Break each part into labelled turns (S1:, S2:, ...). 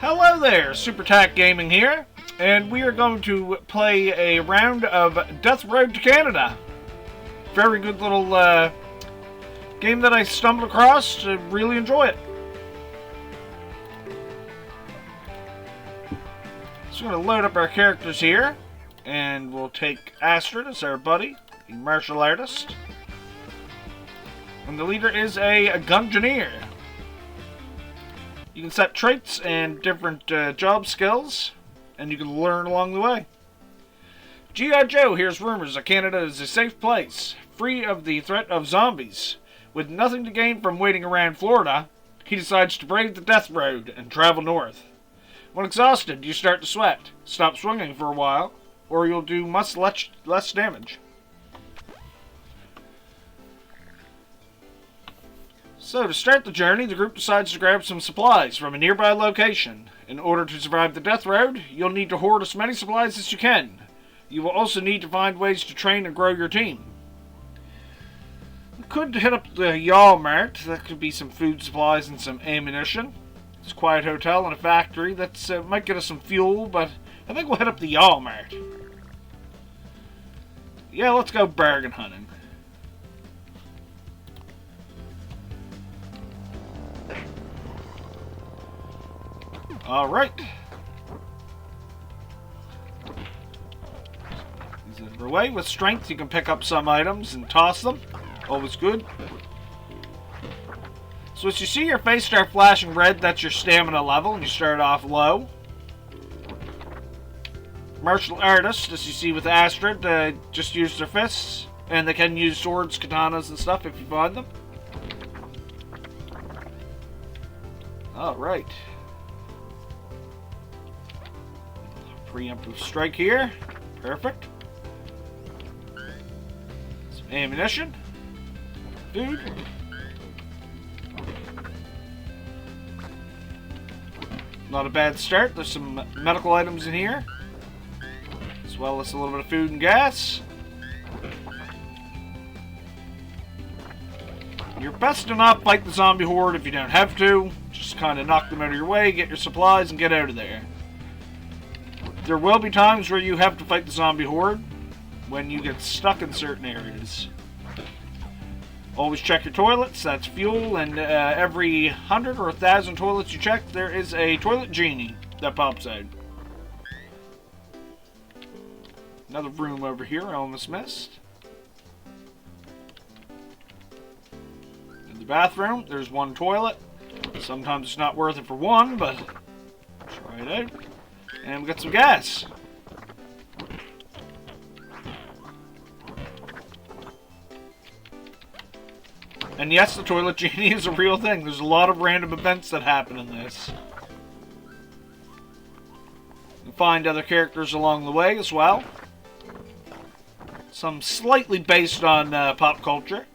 S1: Hello there, Super Tac Gaming here, and we are going to play a round of Death Road to Canada. Very good little game that I stumbled across. I really enjoy it. So we're going to load up our characters here, and we'll take Astrid as our buddy, the martial artist. And the leader is a gungeoneer. You can set traits and different job skills, and you can learn along the way. G.I. Joe hears rumors that Canada is a safe place, free of the threat of zombies. With nothing to gain from waiting around Florida, he decides to brave the death road and travel north. When exhausted, you start to sweat. Stop swinging for a while, or you'll do much less damage. So, to start the journey, the group decides to grab some supplies from a nearby location. In order to survive the death road, you'll need to hoard as many supplies as you can. You will also need to find ways to train and grow your team. You could hit up the Y'all Mart. That could be some food supplies and some ammunition. It's a quiet hotel and a factory. That might get us some fuel, but I think we'll hit up the Y'all Mart. Yeah, let's go bargain hunting. Alright. These are away. With strength, you can pick up some items and toss them. Always good. So as you see your face start flashing red, that's your stamina level, and you start off low. Martial artists, as you see with Astrid, just use their fists, and they can use swords, katanas, and stuff if you find them. Alright. Preemptive strike here. Perfect. Some ammunition. Food. Not a bad start. There's some medical items in here, as well as a little bit of food and gas. You're best to not fight the zombie horde if you don't have to. Just kind of knock them out of your way, get your supplies, and get out of there. There will be times where you have to fight the zombie horde when you get stuck in certain areas. Always check your toilets, that's fuel, and every 100 or 1,000 toilets you check, there is a toilet genie that pops out. Another room over here I almost missed. In the bathroom, there's one toilet. Sometimes it's not worth it for one, but try it out. And we got some gas. And yes, the toilet genie is a real thing. There's a lot of random events that happen in this. You can find other characters along the way as well. Some slightly based on pop culture.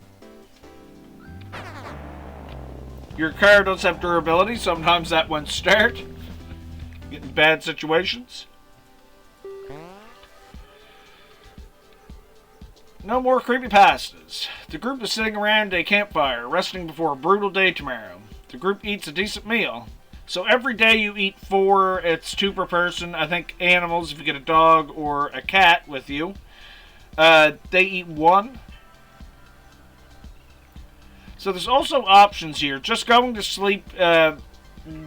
S1: Your car does have durability. Sometimes that won't start. Get in bad situations. No more creepypastas. The group is sitting around a campfire, resting before a brutal day tomorrow. The group eats a decent meal. So every day you eat 4, it's 2 per person. I think animals, if you get a dog or a cat with you, they eat 1. So there's also options here. Just going to sleep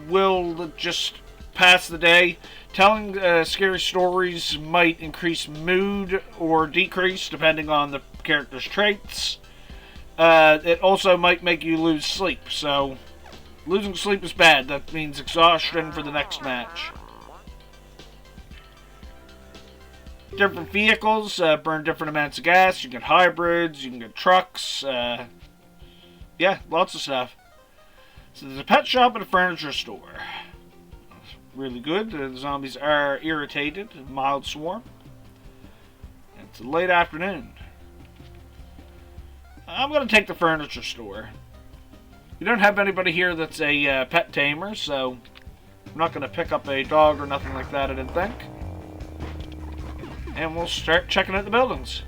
S1: will just pass the day. Telling scary stories might increase mood or decrease depending on the character's traits. It also might make you lose sleep, so losing sleep is bad. That means exhaustion for the next match. Different vehicles burn different amounts of gas. You can get hybrids, you can get trucks, yeah, lots of stuff. So there's a pet shop and a furniture store. Really good. The zombies are irritated. A mild swarm. It's a late afternoon. I'm going to take the furniture store. You don't have anybody here that's a pet tamer, so I'm not going to pick up a dog or nothing like that, I didn't think. And we'll start checking out the buildings.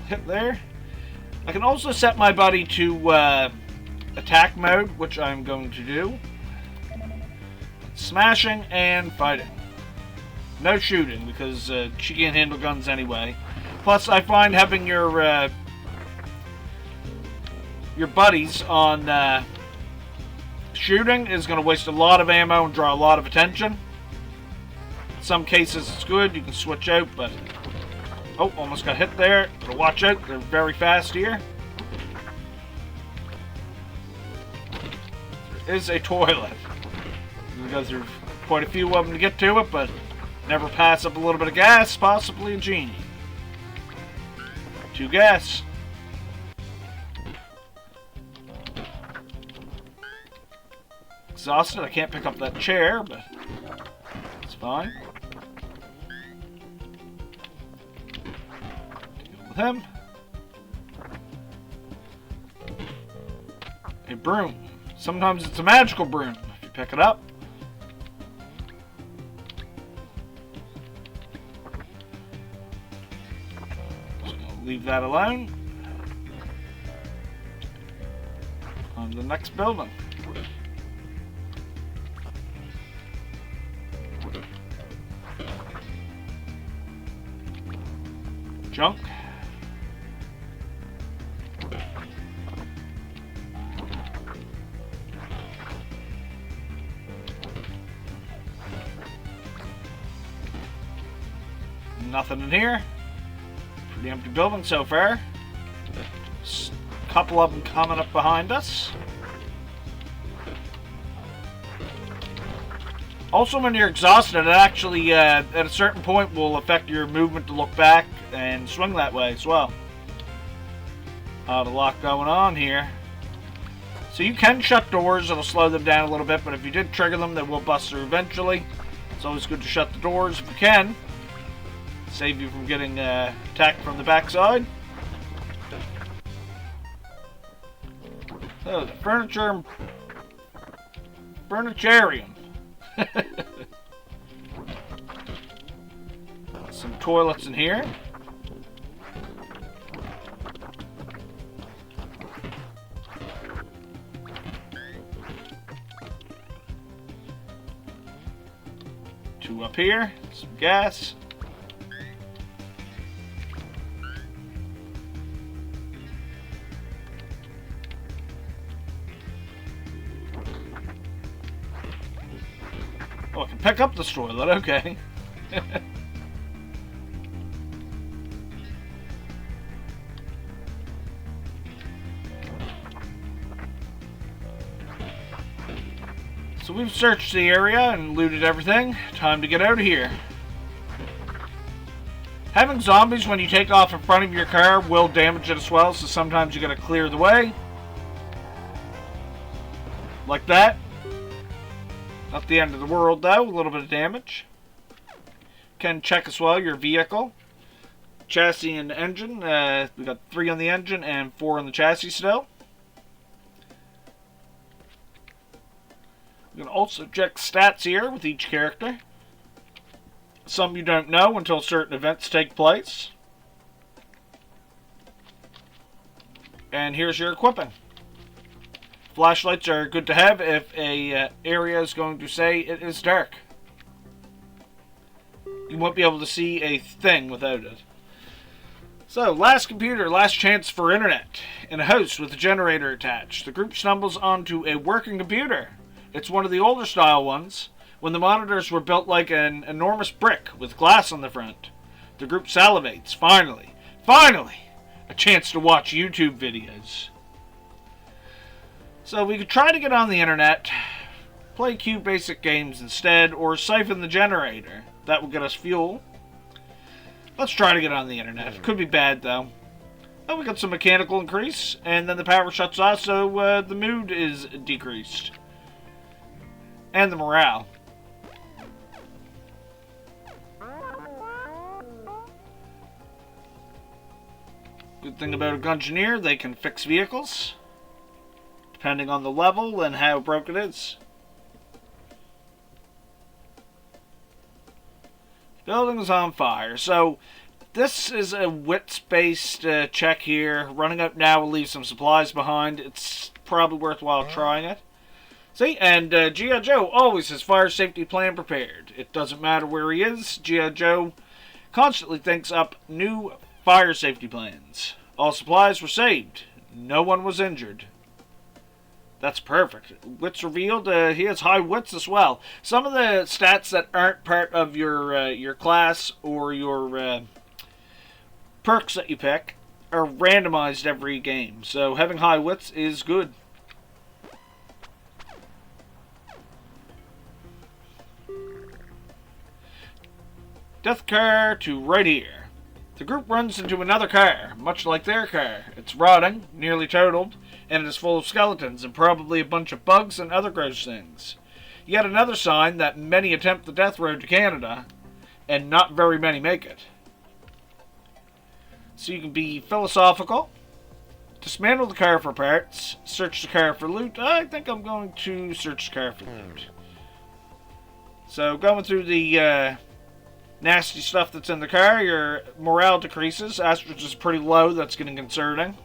S1: hit there. I can also set my buddy to attack mode, which I'm going to do. Smashing and fighting. No shooting, because she can't handle guns anyway. Plus, I find having your buddies on shooting is going to waste a lot of ammo and draw a lot of attention. In some cases it's good, you can switch out, but... Oh, almost got hit there. Gotta watch out, they're very fast here. There is a toilet. You go through quite a few of them to get to it, but never pass up a little bit of gas, possibly a genie. 2 gas. Exhausted, I can't pick up that chair, but it's fine. Deal with him. A broom. Sometimes it's a magical broom if you pick it up. So leave that alone. On to the next building. Junk. Nothing in here. Pretty empty building so far. A couple of them coming up behind us. Also, when you're exhausted, it actually, at a certain point, will affect your movement to look back and swing that way as well. A lot going on here. So you can shut doors, it'll slow them down a little bit, but if you did trigger them, they will bust through eventually. It's always good to shut the doors if you can. Save you from getting attacked from the backside. So, the furniturium. Some toilets in here. Two up here. Some gas. Oh, I can pick up this toilet, okay. So we've searched the area and looted everything. Time to get out of here. Having zombies when you take off in front of your car will damage it as well, so sometimes you gotta clear the way. Like that. Not the end of the world though, a little bit of damage. Can check as well your vehicle. Chassis and engine. We got 3 on the engine and 4 on the chassis still. You can also check stats here with each character. Some you don't know until certain events take place. And here's your equipping. Flashlights are good to have if a area is going to say it is dark. You won't be able to see a thing without it. So, last computer, last chance for internet. In a house with a generator attached, the group stumbles onto a working computer. It's one of the older style ones, when the monitors were built like an enormous brick with glass on the front. The group salivates. Finally, a chance to watch YouTube videos. So we could try to get on the internet, play a few basic games instead, or siphon the generator. That will get us fuel. Let's try to get on the internet. It could be bad though. Oh, we got some mechanical increase, and then the power shuts off, so the mood is decreased. And the morale. Good thing about a gungeoneer, they can fix vehicles. Depending on the level and how broke it is. Building is on fire. So, This is a wits-based check here. Running up now will leave some supplies behind. It's probably worthwhile trying it. See, and G.I. Joe always has fire safety plan prepared. It doesn't matter where he is. G.I. Joe constantly thinks up new fire safety plans. All supplies were saved. No one was injured. That's perfect. Wits revealed. He has high wits as well. Some of the stats that aren't part of your class or your perks that you pick are randomized every game. So having high wits is good. Death car to right here. The group runs into another car, much like their car. It's rotting, nearly totaled, and it is full of skeletons and probably a bunch of bugs and other gross things. Yet another sign that many attempt the death road to Canada, and not very many make it. So you can be philosophical, dismantle the car for parts, search the car for loot. I think I'm going to search the car for loot. So going through the nasty stuff that's in the car, your morale decreases. Average is pretty low. That's getting concerning.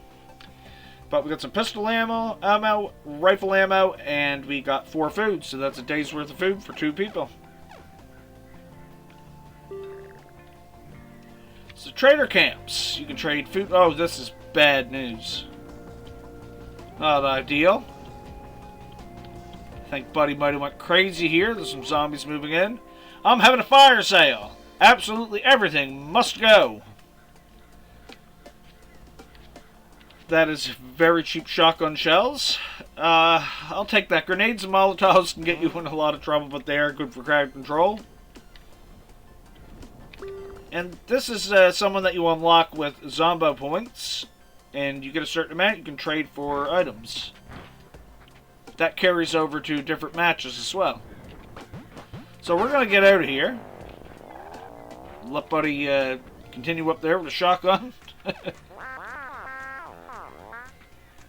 S1: But we got some pistol ammo, rifle ammo, and we got 4 food. So that's a day's worth of food for 2 people. So trader camps. You can trade food. Oh, this is bad news. Not ideal. I think Buddy might have went crazy here. There's some zombies moving in. I'm having a fire sale. Absolutely everything must go. That is very cheap shotgun shells. I'll take that. Grenades and Molotovs can get you in a lot of trouble, but they are good for crowd control. And this is someone that you unlock with Zombo points. And you get a certain amount, you can trade for items. That carries over to different matches as well. So we're going to get out of here. Let Buddy continue up there with a shotgun. I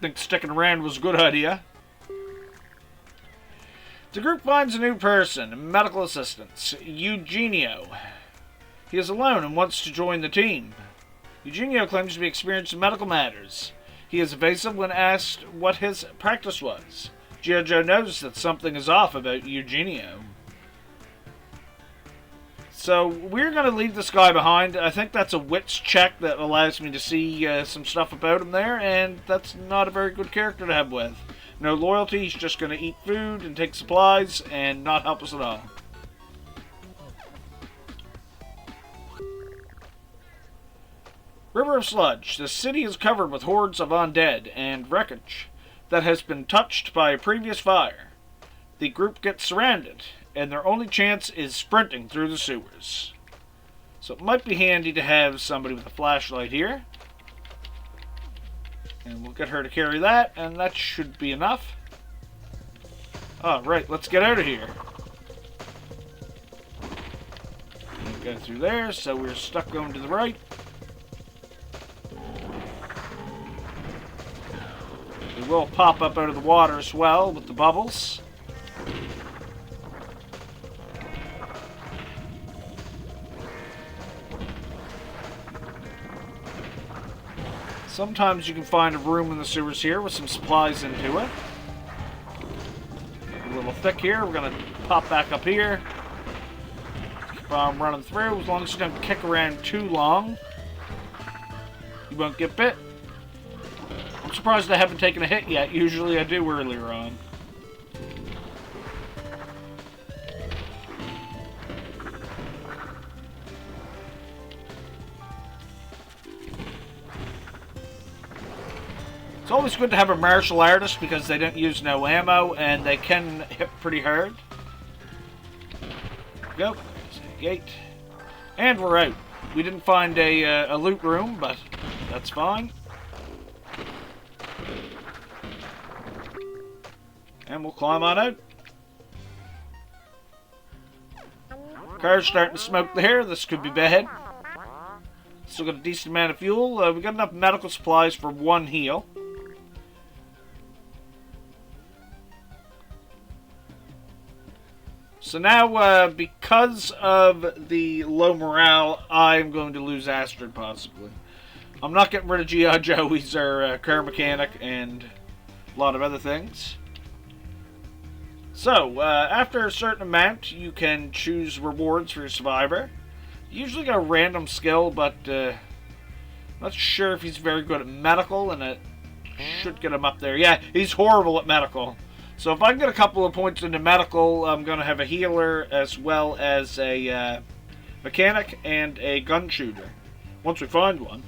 S1: think sticking around was a good idea. The group finds a new person, medical assistants, Eugenio. He is alone and wants to join the team. Eugenio claims to be experienced in medical matters. He is evasive when asked what his practice was. G.I. Joe knows that something is off about Eugenio. So we're going to leave this guy behind. I think that's a wits check that allows me to see some stuff about him there, and that's not a very good character to have with. No loyalty, he's just going to eat food and take supplies and not help us at all. River of Sludge. The city is covered with hordes of undead and wreckage that has been touched by a previous fire. The group gets surrounded, and their only chance is sprinting through the sewers. So it might be handy to have somebody with a flashlight here. And we'll get her to carry that, and that should be enough. Alright, let's get out of here. Go through there, so we're stuck going to the right. We will pop up out of the water as well with the bubbles. Sometimes you can find a room in the sewers here with some supplies into it. A little thick here. We're going to pop back up here. Keep on running through. As long as you don't kick around too long, you won't get bit. I'm surprised I haven't taken a hit yet. Usually I do earlier on. It's always good to have a martial artist because they don't use no ammo and they can hit pretty hard. There we go. There's a gate. And we're out. We didn't find a loot room, but that's fine. And we'll climb on out. Car's starting to smoke there. This could be bad. Still got a decent amount of fuel. We got enough medical supplies for 1 heal. So now, because of the low morale, I'm going to lose Astrid, possibly. I'm not getting rid of G.I. Joe. He's our car mechanic and a lot of other things. So, after a certain amount, you can choose rewards for your survivor. You usually get a random skill, but not sure if he's very good at medical, and it should get him up there. Yeah, he's horrible at medical. So if I can get a couple of points into medical, I'm going to have a healer as well as a mechanic and a gun shooter. Once we find one.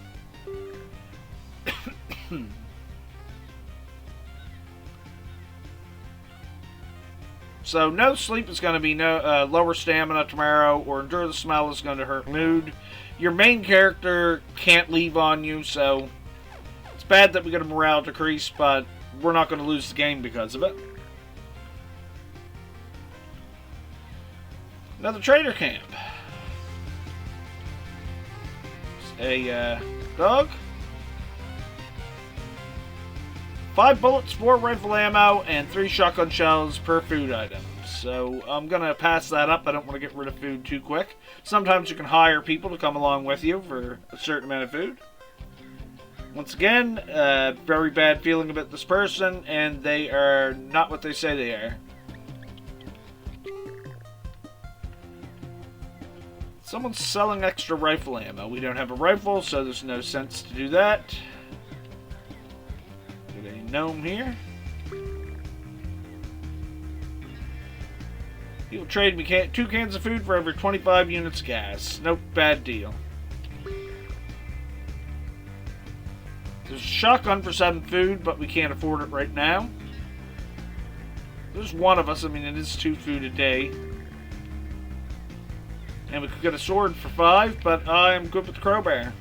S1: So no sleep is going to be lower stamina tomorrow, or endure the smell is going to hurt mood. Your main character can't leave on you, so it's bad that we get a morale decrease, but we're not going to lose the game because of it. Another trader camp. A dog. 5 bullets, 4 rifle ammo, and 3 shotgun shells per food item. So I'm going to pass that up. I don't want to get rid of food too quick. Sometimes you can hire people to come along with you for a certain amount of food. Once again, very bad feeling about this person, and they are not what they say they are. Someone's selling extra rifle ammo. We don't have a rifle, so there's no sense to do that. Get a gnome here. He'll trade me 2 cans of food for every 25 units of gas. Nope, bad deal. There's a shotgun for 7 food, but we can't afford it right now. There's one of us. I mean, it is 2 food a day. And we could get a sword for 5, but I'm good with the crowbar.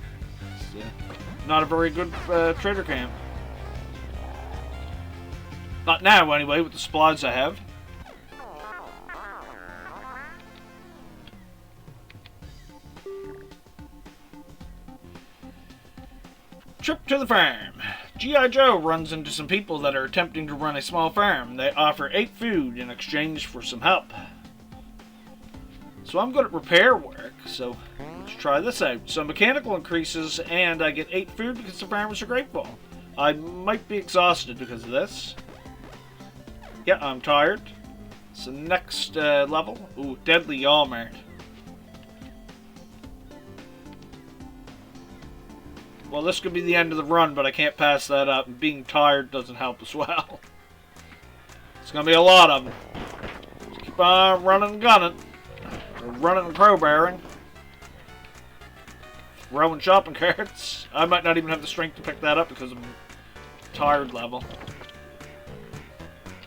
S1: It's not a very good trader camp. Not now, anyway, with the supplies I have. Trip to the farm. G.I. Joe runs into some people that are attempting to run a small farm. They offer 8 food in exchange for some help. So I'm good at repair work, so let's try this out. So mechanical increases, and I get 8 food because the farmers are grateful. I might be exhausted because of this. Yeah, I'm tired. So next level. Ooh, Deadly Yalmart. Well, this could be the end of the run, but I can't pass that up. And being tired doesn't help as well. It's going to be a lot of them. Just keep on running and gunning. Running and crowbarring. Throwing shopping carts. I might not even have the strength to pick that up because I'm tired level.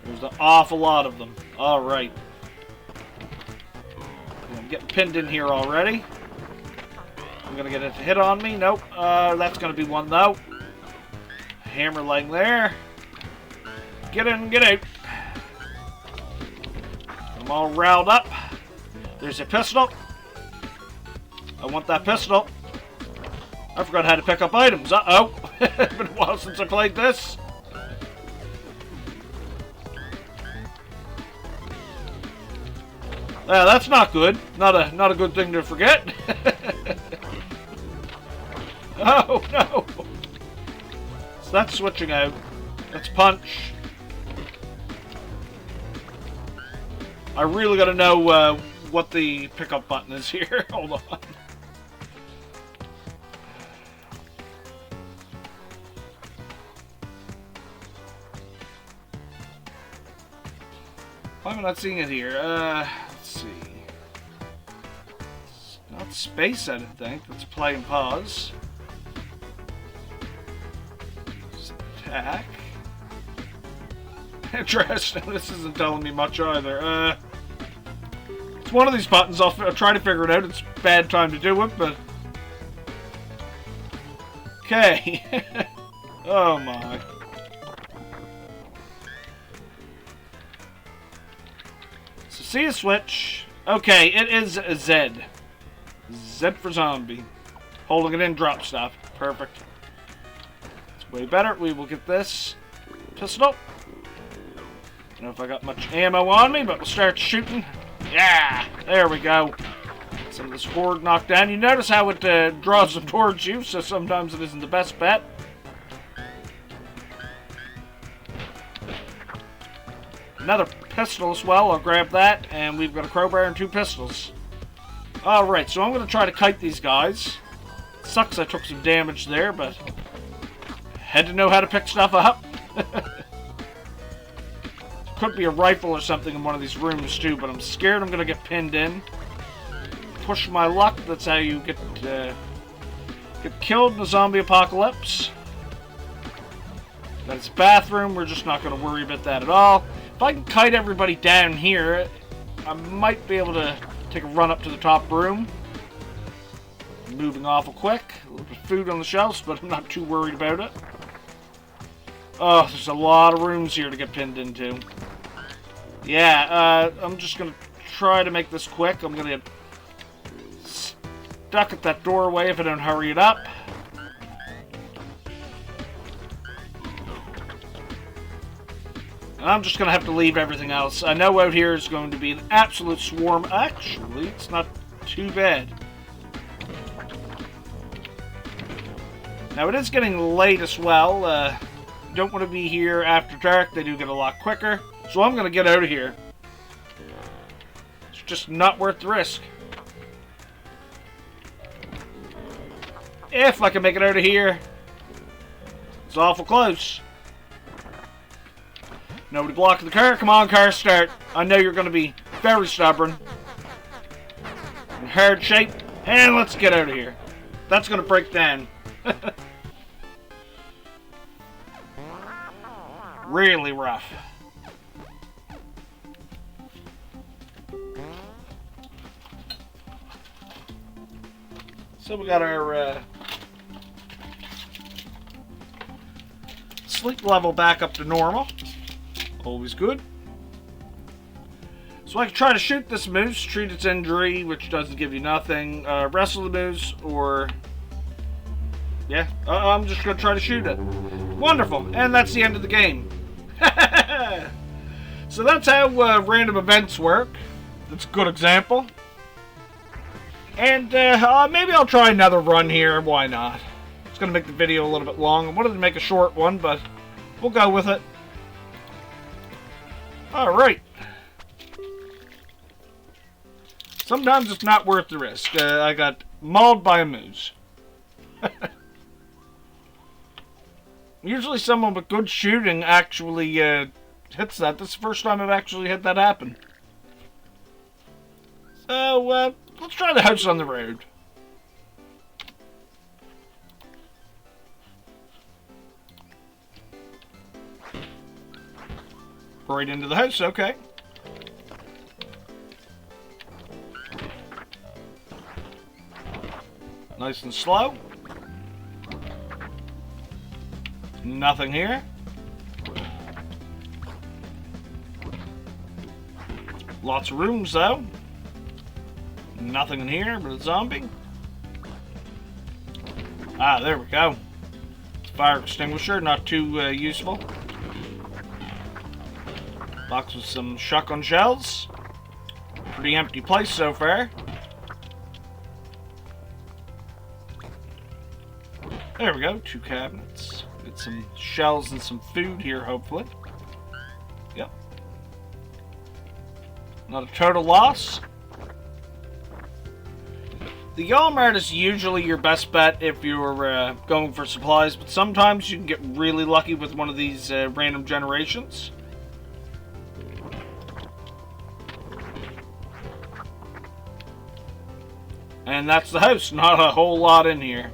S1: There's an awful lot of them. Alright. I'm getting pinned in here already. I'm going to get it to hit on me. Nope. That's going to be one though. Hammer laying there. Get in and get out. I'm all riled up. There's a pistol. I want that pistol. I forgot how to pick up items. Uh-oh. It's been a while since I played this. That's not good. Not a good thing to forget. Oh, no. So that's switching out. Let's punch. I really got to know what the pickup button is here. Hold on. Why am I not seeing it here? Let's see. It's not space, I don't think. Let's play and pause. Just attack. Interesting. This isn't telling me much either. It's one of these buttons. I'll try to figure it out. It's a bad time to do it, but... Okay. Oh my. So see a switch. Okay, it is a Z. Z for zombie. Holding it in, drop stuff. Perfect. It's way better. We will get this pistol. I don't know if I got much ammo on me, but we'll start shooting. Yeah, there we go. Some of this horde knocked down. You notice how it draws them towards you, so sometimes it isn't the best bet. Another pistol as well. I'll grab that, and we've got a crowbar and 2 pistols. Alright, so I'm going to try to kite these guys. Sucks I took some damage there, but had to know how to pick stuff up. Could be a rifle or something in one of these rooms too, but I'm scared I'm going to get pinned in. Push my luck, that's how you get killed in a zombie apocalypse. That's bathroom, we're just not going to worry about that at all. If I can kite everybody down here, I might be able to take a run up to the top room. Moving awful quick. A little bit of food on the shelves, but I'm not too worried about it. Oh, there's a lot of rooms here to get pinned into. Yeah, I'm just going to try to make this quick. I'm going to get stuck at that doorway if I don't hurry it up. And I'm just going to have to leave everything else. I know out here is going to be an absolute swarm. Actually, it's not too bad. Now, it is getting late as well. You don't want to be here after dark. They do get a lot quicker. So I'm going to get out of here. It's just not worth the risk. If I can make it out of here. It's awful close. Nobody blocking the car. Come on, car, start. I know you're going to be very stubborn. In hard shape. And let's get out of here. That's going to break down. Really rough. So we got our sleep level back up to normal. Always good. So I can try to shoot this moose, treat its injury, which doesn't give you nothing, wrestle the moose, or... yeah, I'm just going to try to shoot it. Wonderful, and that's the end of the game. So that's how random events work. That's a good example. And maybe I'll try another run here. Why not? It's going to make the video a little bit long. I wanted to make a short one, but we'll go with it. Alright. Sometimes it's not worth the risk. I got mauled by a moose. Usually someone with good shooting actually hits that. This is the first time I've actually had that happen. So, let's try the house on the road. Right into the house, okay. Nice and slow. Nothing here. Lots of rooms though. Nothing in here but a zombie. Ah, there we go. Fire extinguisher, not too useful. Box with some shotgun shells. Pretty empty place so far. There we go, 2 cabinets. Get some shells and some food here, hopefully. Yep. Not a total loss. The Yellow Mart is usually your best bet if you're going for supplies, but sometimes you can get really lucky with one of these random generations. And that's the house, not a whole lot in here.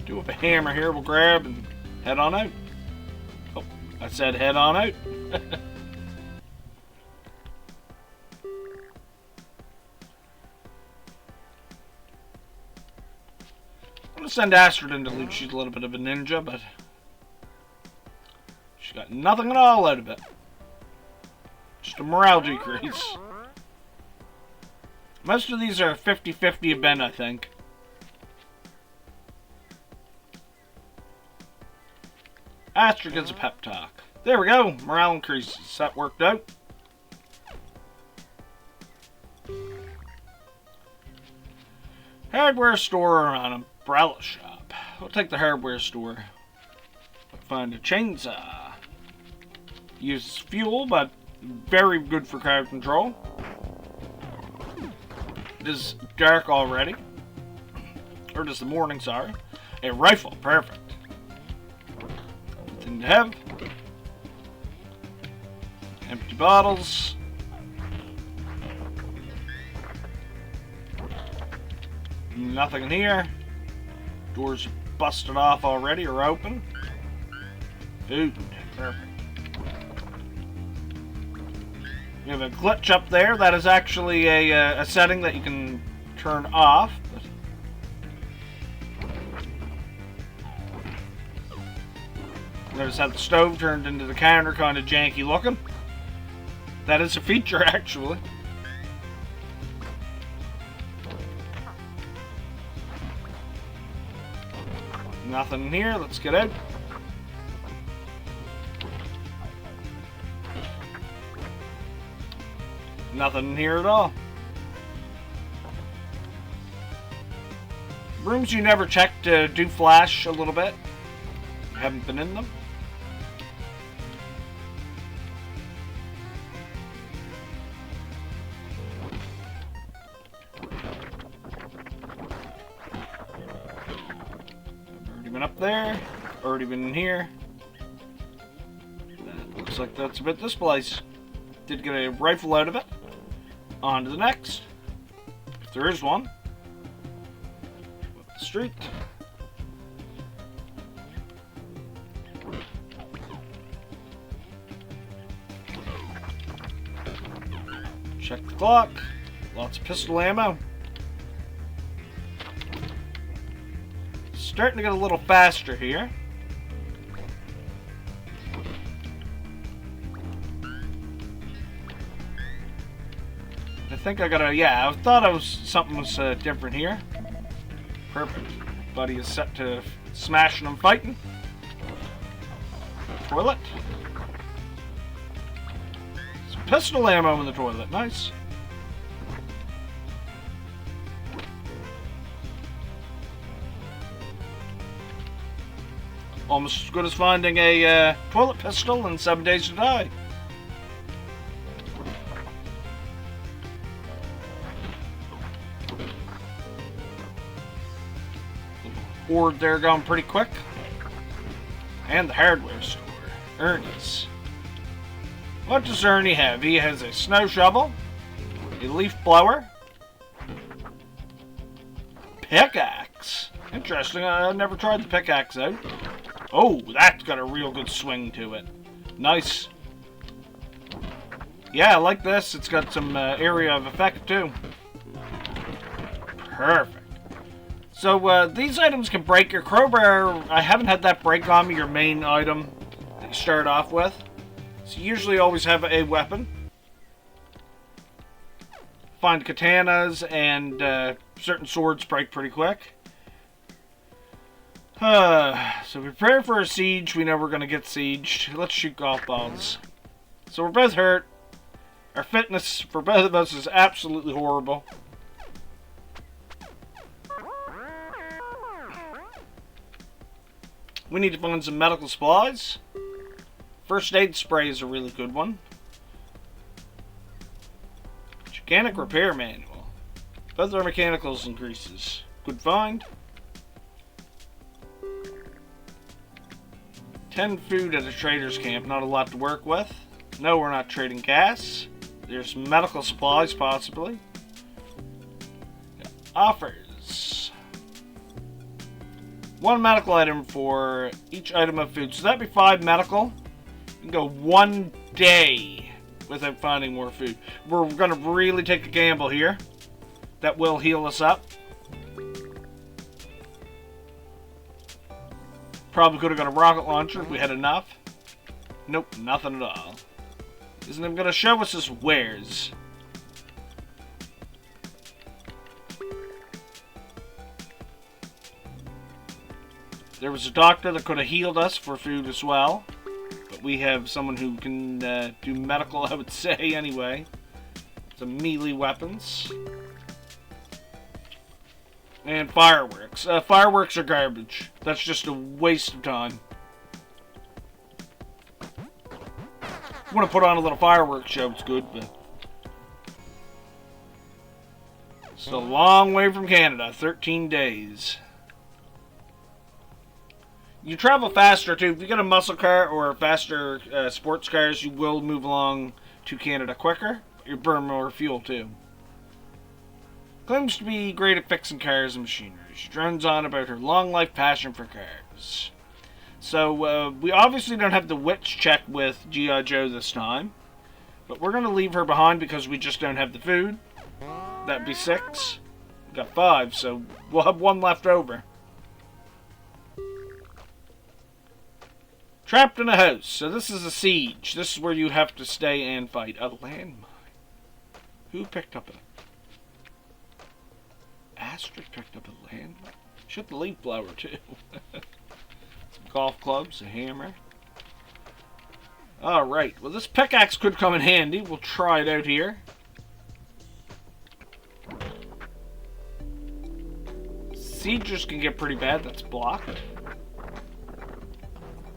S1: Do have a hammer here we'll grab and head on out. Oh, I said head on out. I'm going to send Astrid into loot. She's a little bit of a ninja, but she got nothing at all out of it. Just a morale decrease. Most of these are 50-50 event, I think. Astrid gets a pep talk. There we go. Morale increases. That worked out. Hardware store or an umbrella shop? We'll take the hardware store. Find a chainsaw. Uses fuel, but very good for crowd control. It is dark already. Or it is the morning, sorry. A rifle, perfect. Nothing to have. Empty bottles. Nothing in here. Doors are busted off already or open. Food, perfect. We have a glitch up there. That is actually a setting that you can turn off. Notice how the stove turned into the counter, kind of janky looking. That is a feature, actually. Nothing in here. Let's get out. Nothing in here at all. Rooms you never checked do flash a little bit. You haven't been in them. Already been up there. Already been in here. That looks like that's about this place. Did get a rifle out of it. On to the next. If there is one. Up the street. Check the clock. Lots of pistol ammo. Starting to get a little faster here. I think I gotta, yeah, I thought something was different here. Perfect. Buddy is set to smashing and fighting. Toilet. Some pistol ammo in the toilet. Nice. Almost as good as finding a toilet pistol in 7 Days to Die. Horde there going pretty quick. And the hardware store. Ernie's. What does Ernie have? He has a snow shovel, a leaf blower, pickaxe. Interesting. I've never tried the pickaxe out. Oh, that's got a real good swing to it. Nice. Yeah, I like this. It's got some area of effect too. Perfect. So these items can break. Your crowbar, I haven't had that break on me, your main item that you start off with. So you usually always have a weapon. Find katanas and certain swords break pretty quick. So prepare for a siege. We know we're going to get sieged. Let's shoot golf balls. So we're both hurt. Our fitness for both of us is absolutely horrible. We need to find some medical supplies. First aid spray is a really good one. Mechanic repair manual. Both our mechanicals increases. Good find. 10 food at a trader's camp. Not a lot to work with. No, we're not trading gas. There's medical supplies, possibly. Offers. 1 medical item for each item of food. So that'd be 5 medical. You can go 1 day without finding more food. We're going to really take a gamble here. That will heal us up. Probably could have got a rocket launcher if we had enough. Nope, nothing at all. Isn't it going to show us his wares? There was a doctor that could have healed us for food as well. But we have someone who can do medical, I would say, anyway. Some melee weapons. And fireworks. Fireworks are garbage. That's just a waste of time. You want to put on a little fireworks show, it's good, but... It's a long way from Canada. 13 days. You travel faster, too. If you get a muscle car or faster sports cars, you will move along to Canada quicker. You burn more fuel, too. Claims to be great at fixing cars and machinery. She drones on about her long-life passion for cars. So, we obviously don't have the witch check with G.I. Joe this time. But we're going to leave her behind because we just don't have the food. That'd be 6. We got 5, so we'll have 1 left over. Trapped in a house. So this is a siege. This is where you have to stay and fight. A landmine. Who picked up Astrid picked up a landmine. She had the leaf blower too. Some golf clubs, a hammer. Alright, well this pickaxe could come in handy. We'll try it out here. Siegers can get pretty bad. That's blocked.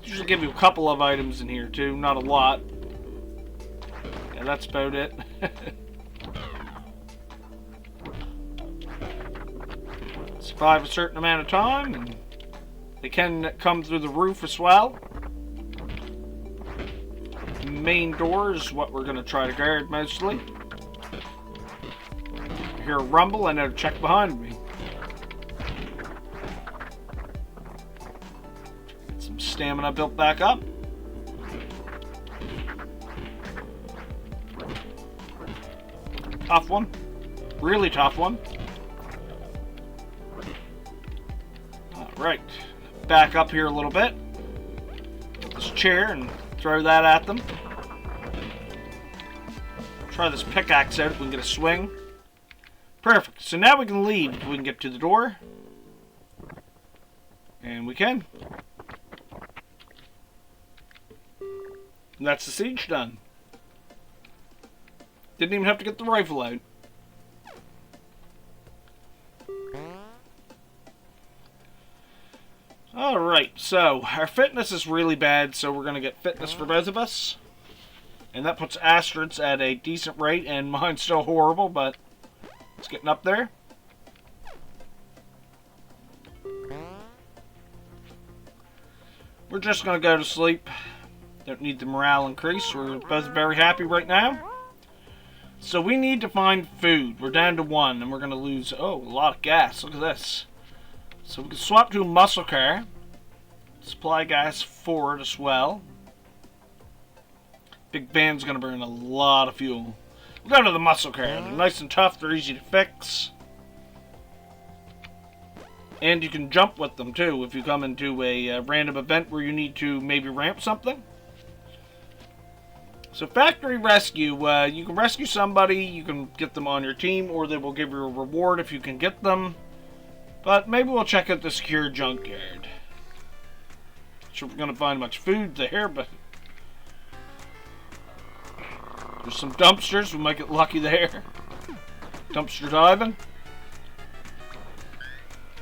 S1: Usually give you a couple of items in here too, not a lot. Yeah, that's about it. Survive a certain amount of time, and they can come through the roof as well. The main door is what we're going to try to guard mostly. I hear a rumble, I know to check behind me. Some stamina built back up. Tough one. Really tough one. Alright. Back up here a little bit. Get this chair and throw that at them. Try this pickaxe out if we can get a swing. Perfect. So now we can leave if we can get to the door. And we can. And that's the siege done. Didn't even have to get the rifle out. Alright, so our fitness is really bad, so we're going to get fitness for both of us. And that puts Astrid's at a decent rate, and mine's still horrible, but it's getting up there. We're just going to go to sleep. Don't need the morale increase. We're both very happy right now. So we need to find food. We're down to 1, and we're going to lose, a lot of gas. Look at this. So we can swap to a muscle car. Supply gas forward as well. Big van's going to burn a lot of fuel. We'll go to the muscle car. They're nice and tough. They're easy to fix. And you can jump with them too if you come into a random event where you need to maybe ramp something. So factory rescue, you can rescue somebody, you can get them on your team, or they will give you a reward if you can get them. But maybe we'll check out the secure junkyard. Not sure if we're going to find much food there, but there's some dumpsters, we might get lucky there. Dumpster diving.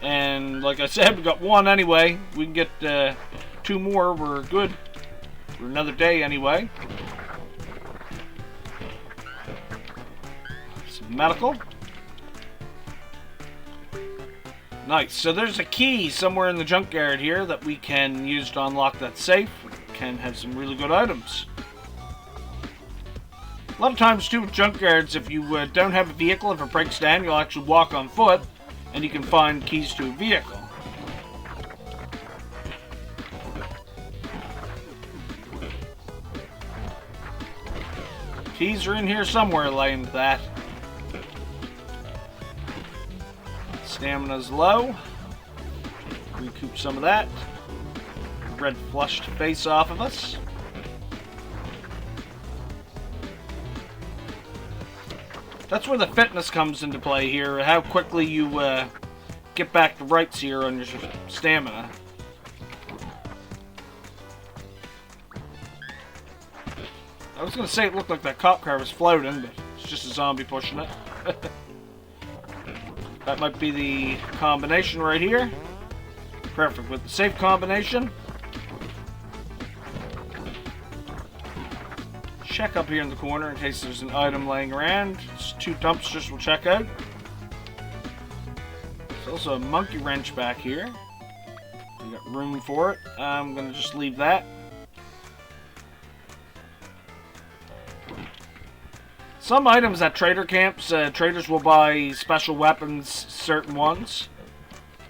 S1: And like I said, we got 1 anyway. We can get 2 more, we're good. For another day anyway. Some medical. Nice. So there's a key somewhere in the junkyard here that we can use to unlock that safe. Can have some really good items. A lot of times too with junkyards, if you don't have a vehicle, if it breaks down, you'll actually walk on foot and you can find keys to a vehicle. Keys are in here somewhere, laying to that. Stamina's low. Recoup some of that. Red flushed face off of us. That's where the fitness comes into play here. How quickly you get back to rights here on your stamina. I was going to say it looked like that cop car was floating, but it's just a zombie pushing it. That might be the combination right here. Perfect. With the safe combination. Check up here in the corner in case there's an item laying around. It's 2 dumpsters we'll check out. There's also a monkey wrench back here. We got room for it. I'm going to just leave that. Some items at trader camps, traders will buy special weapons, certain ones.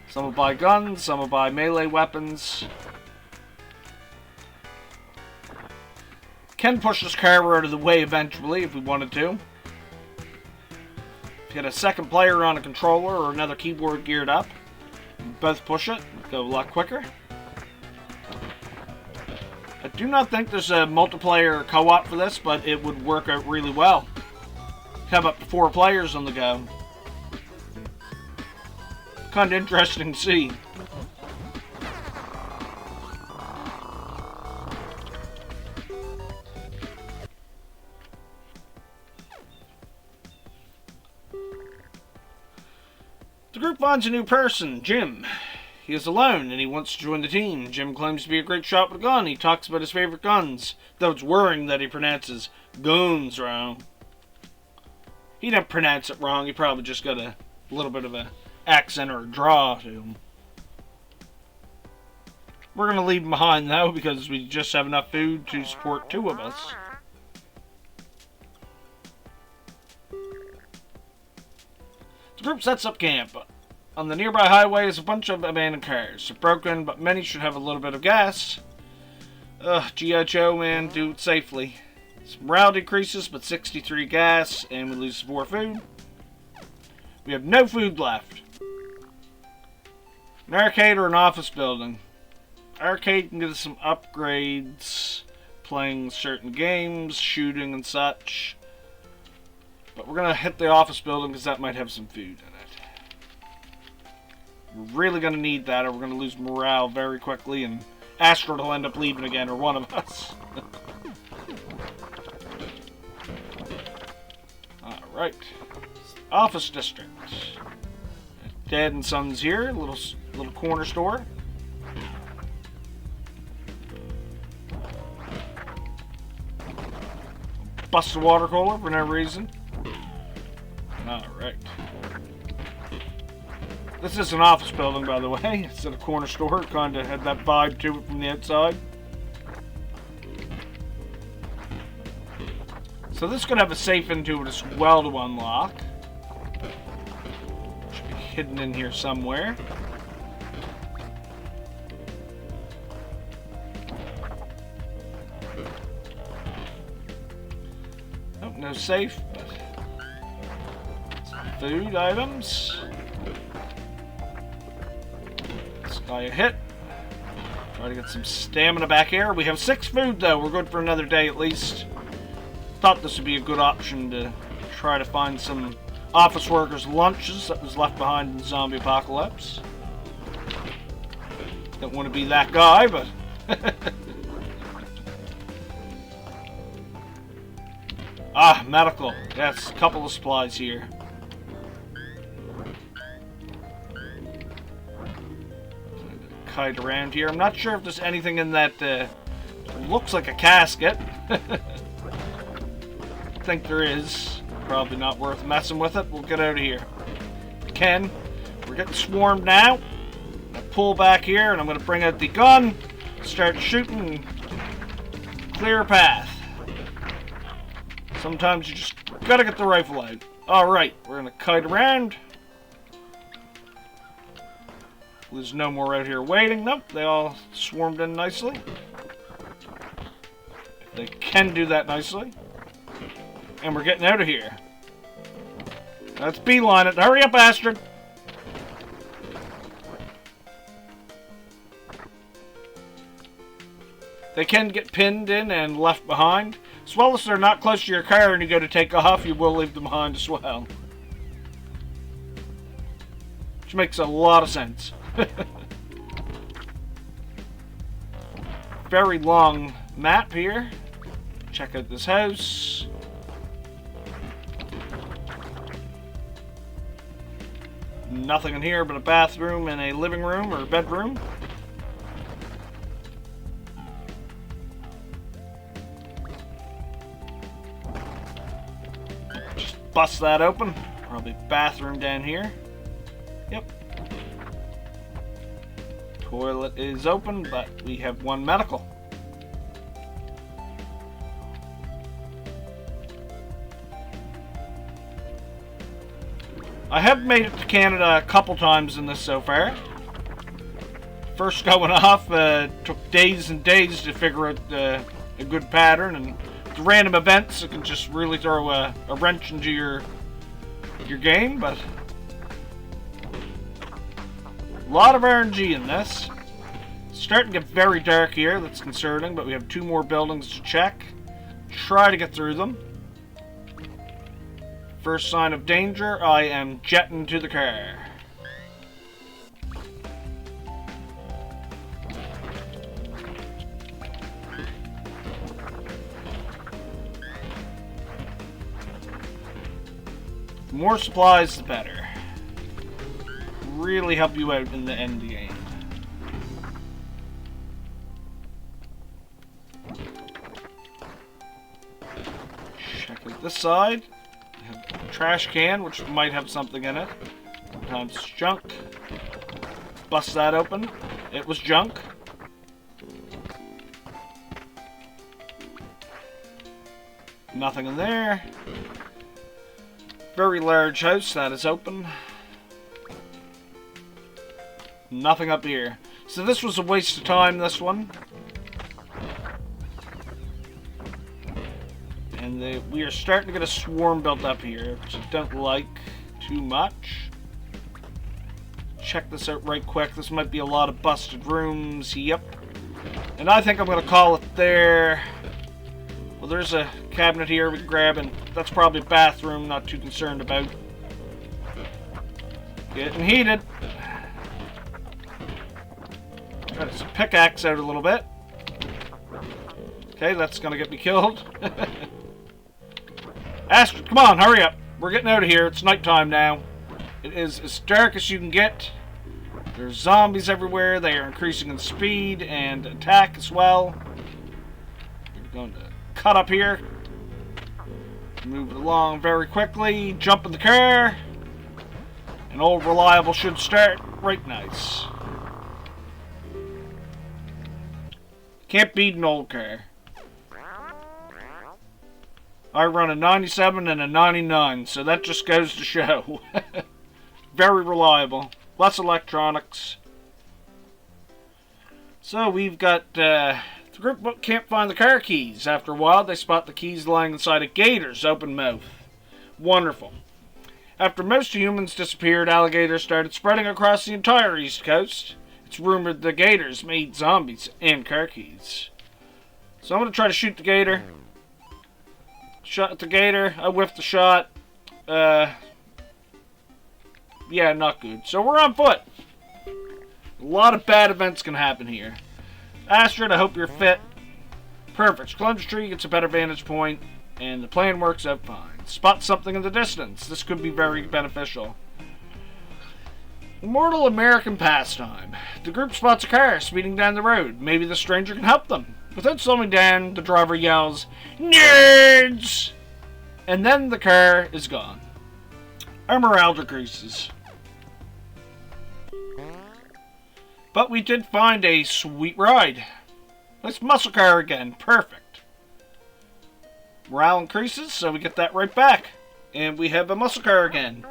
S1: Some will buy guns, some will buy melee weapons. Can push this car out of the way eventually if we wanted to. If you had a second player on a controller or another keyboard geared up, both push it, go a lot quicker. I do not think there's a multiplayer co-op for this, but it would work out really well. Have up to 4 players on the go. Kind of interesting to see. The group finds a new person, Jim. He is alone and he wants to join the team. Jim claims to be a great shot with a gun. He talks about his favorite guns, though it's worrying that he pronounces guns wrong. He didn't pronounce it wrong. He probably just got a little bit of an accent or a draw to him. We're going to leave him behind though because we just have enough food to support 2 of us. The group sets up camp. On the nearby highway is a bunch of abandoned cars. They're broken, but many should have a little bit of gas. G.I. Joe, man, do it safely. Morale decreases, but 63 gas, and we lose 4 food. We have no food left. An arcade or an office building. Arcade can give us some upgrades, playing certain games, shooting and such. But we're going to hit the office building because that might have some food in it. We're really going to need that or we're going to lose morale very quickly and Astrid will end up leaving again, or one of us. Alright. Office district. Dad and Son's here, little corner store. Bust a water cooler for no reason. Alright. This is an office building, by the way. It's at a corner store. It kind of had that vibe to it from the outside. So this could have a safe into it as well to unlock. Should be hidden in here somewhere. Nope, no safe. Some food items. This guy a hit. Try to get some stamina back here. We have 6 food though. We're good for another day at least. Thought this would be a good option to try to find some office workers' lunches that was left behind in the zombie apocalypse. Don't want to be that guy, but... medical. Yes, a couple of supplies here. Kite around here. I'm not sure if there's anything in that looks like a casket. I think there is. Probably not worth messing with it. We'll get out of here. Ken, we're getting swarmed now. I'm gonna pull back here and I'm gonna bring out the gun, start shooting, and clear a path. Sometimes you just gotta get the rifle out. Alright, we're gonna kite around. There's no more out here waiting. Nope, they all swarmed in nicely. They can do that nicely. And we're getting out of here. Let's beeline it. Hurry up, Astrid. They can get pinned in and left behind. As well as they're not close to your car and you go to take off, you will leave them behind as well. Which makes a lot of sense. Very long map here. Check out this house. Nothing in here but a bathroom and a living room or bedroom. Just bust that open. Probably bathroom down here. Yep. Toilet is open, but we have one medical. I have made it to Canada a couple times in this so far. First going off, took days and days to figure out a good pattern, and the random events it can just really throw a wrench into your game, but a lot of RNG in this. It's starting to get very dark here, that's concerning, but we have 2 more buildings to check. Try to get through them. First sign of danger, I am jetting to the car. The more supplies, the better. Really help you out in the end game. Check out this side. Trash can, which might have something in it. Sometimes it's junk. Bust that open. It was junk. Nothing in there. Very large house, that is open. Nothing up here. So this was a waste of time, this one. And we are starting to get a swarm built up here, which I don't like too much. Check this out right quick. This might be a lot of busted rooms. Yep. And I think I'm going to call it there. Well, there's a cabinet here we can grab, and that's probably a bathroom. Not too concerned about. Getting heated. Got this pickaxe out a little bit. Okay, that's going to get me killed. Astrid, come on, hurry up. We're getting out of here. It's nighttime now. It is as dark as you can get. There's zombies everywhere. They are increasing in speed and attack as well. We're going to cut up here. Move it along very quickly. Jump in the car. And old reliable should start. Right nice. Can't beat an old car. I run a 97 and a 99, so that just goes to show. Very reliable. Less electronics. So we've got, the group can't find the car keys. After a while, they spot the keys lying inside a gator's open mouth. Wonderful. After most humans disappeared, alligators started spreading across the entire East Coast. It's rumored the gators may eat zombies and car keys. So I'm going to try to shoot the gator. Shot at the gator. I whiffed the shot. Yeah, not good. So we're on foot. A lot of bad events can happen here. Astrid, I hope you're fit. Perfect. Plunge tree gets a better vantage point, and the plan works out fine. Spot something in the distance. This could be very beneficial. Immortal American pastime. The group spots a car speeding down the road. Maybe the stranger can help them. Without slowing down, the driver yells, "Nerds!" And then the car is gone. Our morale decreases. But we did find a sweet ride. Let's muscle car again. Perfect. Morale increases, so we get that right back. And we have a muscle car again.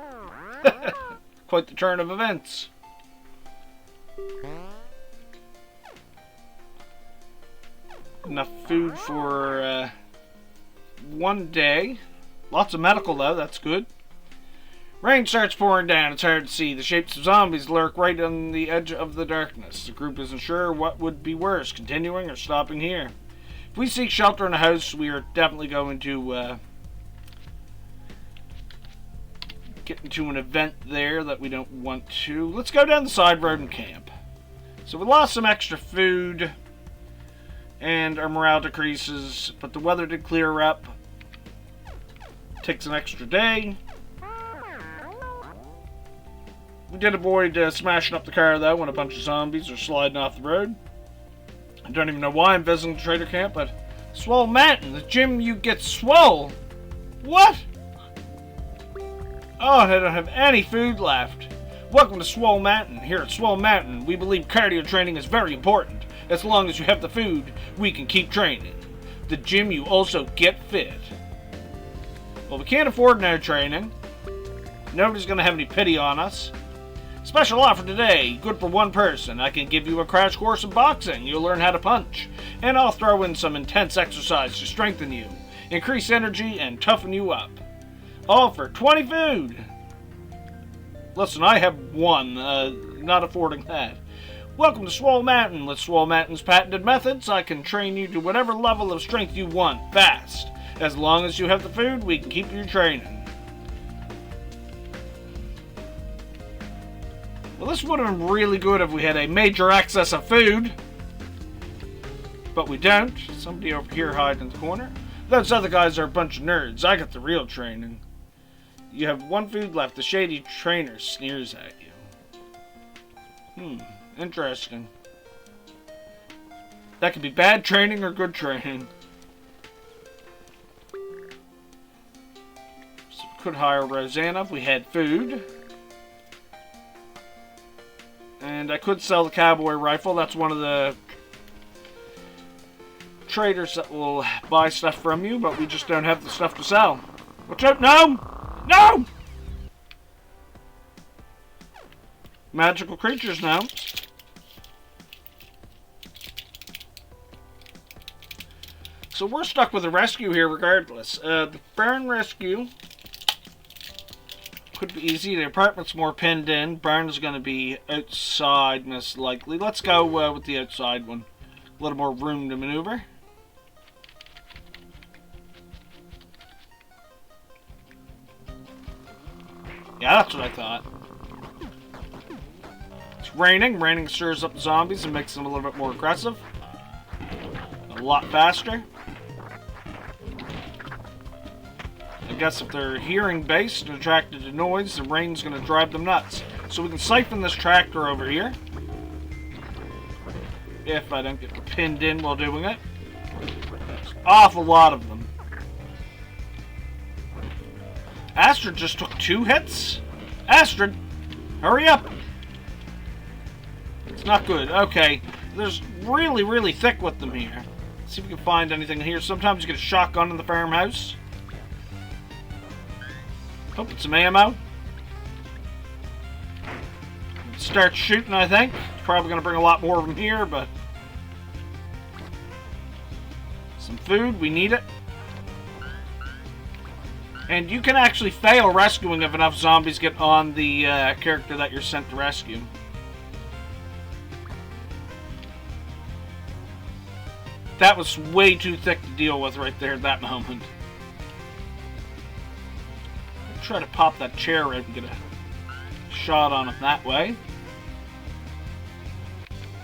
S1: Quite the turn of events. Enough food for one day. Lots of medical though, that's good. Rain starts pouring down, it's hard to see. The shapes of zombies lurk right on the edge of the darkness. The group isn't sure what would be worse, continuing or stopping here. If we seek shelter in a house, we are definitely going to get into an event there that we don't want to. Let's go down the side road and camp. So we lost some extra food, and our morale decreases, but the weather did clear up. Takes an extra day. We did avoid smashing up the car, though, when a bunch of zombies are sliding off the road. I don't even know why I'm visiting the trader camp, but... Swole Mountain, the gym you get swole! What? Oh, I don't have any food left. Welcome to Swole Mountain. Here at Swole Mountain, we believe cardio training is very important. As long as you have the food, we can keep training. The gym you also get fit. Well, we can't afford no training. Nobody's going to have any pity on us. Special offer today, good for one person. I can give you a crash course in boxing. You'll learn how to punch. And I'll throw in some intense exercise to strengthen you, increase energy, and toughen you up. All for 20 food. Listen, I have one, not affording that. Welcome to Swole Mountain. With Swole Mountain's patented methods, I can train you to whatever level of strength you want, fast. As long as you have the food, we can keep you training. Well, this would have been really good if we had a major excess of food. But we don't. Somebody over here hiding in the corner. Those other guys are a bunch of nerds. I got the real training. You have one food left. The shady trainer sneers at you. Interesting. That could be bad training or good training. So we could hire Rosanna if we had food. And I could sell the cowboy rifle. That's one of the traders that will buy stuff from you, but we just don't have the stuff to sell. Watch out! No! No! Magical creatures now. So we're stuck with a rescue here regardless. The barn rescue could be easy. The apartment's more pinned in. Barn is going to be outside, most likely. Let's go with the outside one. A little more room to maneuver. Yeah, that's what I thought. It's raining. Raining stirs up the zombies and makes them a little bit more aggressive. A lot faster. I guess if they're hearing based and attracted to noise, the rain's going to drive them nuts. So we can siphon this tractor over here. If I don't get pinned in while doing it. There's an awful lot of them. Astrid just took 2 hits? Astrid, hurry up! It's not good. Okay, there's really, really thick with them here. Let's see if we can find anything here. Sometimes you get a shotgun in the farmhouse. Hope it's some ammo. Start shooting, I think. It's probably going to bring a lot more of them here, but... some food, we need it. And you can actually fail rescuing if enough zombies get on the character that you're sent to rescue. That was way too thick to deal with right there at that moment. I'll try to pop that chair out and get a shot on it that way.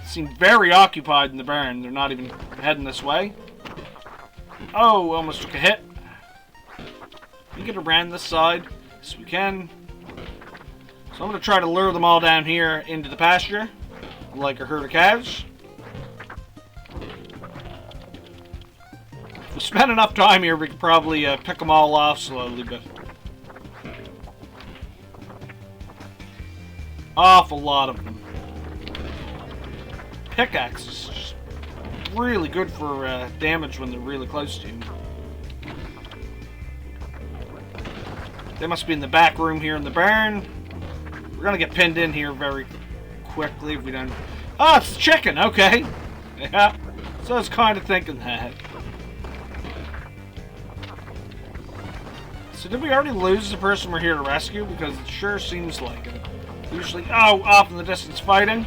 S1: Seem very occupied in the barn. They're not even heading this way. Oh, almost took a hit. We get around this side. Yes, we can. So I'm going to try to lure them all down here into the pasture, like a herd of cows. If we spend enough time here, we could probably pick them all off slowly, but... awful lot of them. Pickaxes just really good for damage when they're really close to you. They must be in the back room here in the barn. We're going to get pinned in here very quickly if we don't... oh, it's the chicken! Okay. Yeah. So I was kind of thinking that. So did we already lose the person we're here to rescue? Because it sure seems like it. Usually... oh, off in the distance fighting.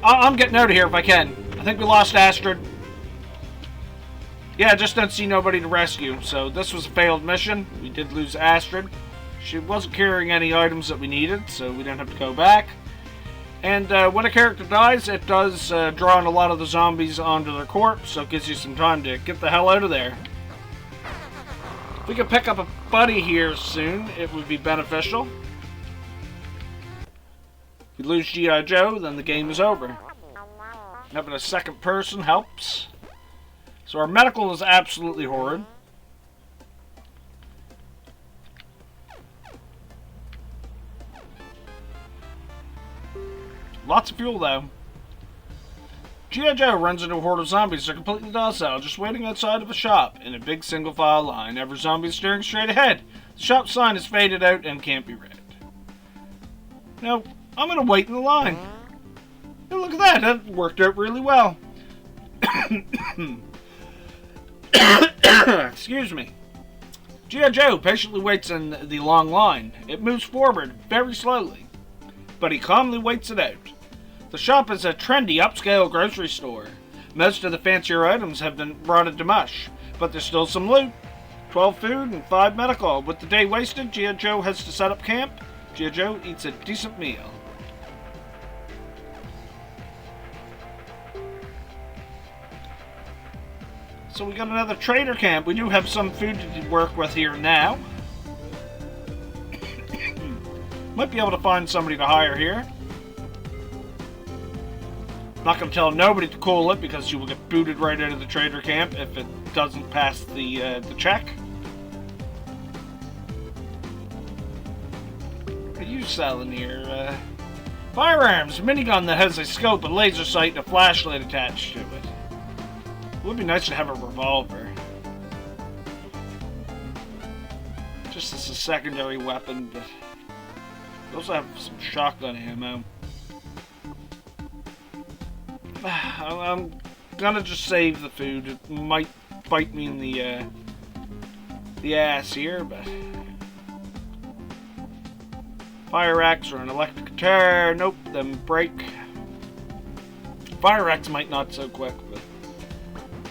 S1: I'm getting out of here if I can. I think we lost Astrid. Yeah, I just don't see nobody to rescue. So this was a failed mission. We did lose Astrid. She wasn't carrying any items that we needed, so we didn't have to go back. And when a character dies, it does draw in a lot of the zombies onto their corpse, so it gives you some time to get the hell out of there. If we could pick up a buddy here soon, it would be beneficial. If you lose G.I. Joe, then the game is over. Having a second person helps. So our medical is absolutely horrid. Lots of fuel, though. G.I. Joe runs into a horde of zombies. They're completely docile, just waiting outside of a shop in a big single-file line. Every zombie is staring straight ahead. The shop sign is faded out and can't be read. Now, I'm going to wait in the line. Hey, look at that. That worked out really well. Excuse me. G.I. Joe patiently waits in the long line. It moves forward very slowly, but he calmly waits it out. The shop is a trendy, upscale grocery store. Most of the fancier items have been brought into mush, but there's still some loot. 12 food and 5 medical. With the day wasted, G.I. Joe has to set up camp. G.I. Joe eats a decent meal. So we got another trader camp. We do have some food to work with here now. Might be able to find somebody to hire here. Not going to tell nobody to call it because you will get booted right out of the trader camp if it doesn't pass the check. What are you selling here? Firearms, a minigun that has a scope, a laser sight, and a flashlight attached to it. It would be nice to have a revolver. Just as a secondary weapon, but we also have some shotgun ammo. I'm gonna just save the food. It might bite me in the ass here, but fire axe or an electric guitar. Nope, them break. Fire axe might not so quick, but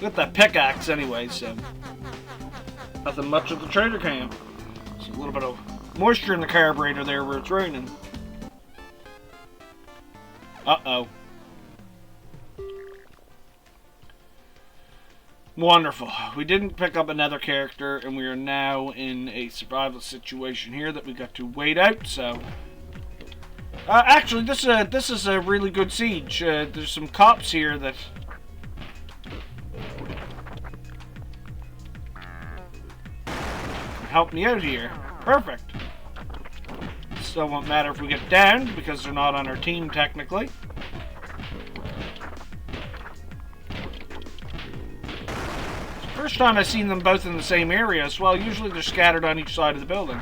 S1: got that pickaxe anyway, so nothing much of the trader camp. There's a little bit of moisture in the carburetor there where it's raining. Uh-oh. Wonderful. We didn't pick up another character, and we are now in a survival situation here that we got to wait out, so... actually, this is a really good siege. There's some cops here that... help me out here. Perfect. Still won't matter if we get downed, because they're not on our team, technically. First time I've seen them both in the same area as well. Usually they're scattered on each side of the building.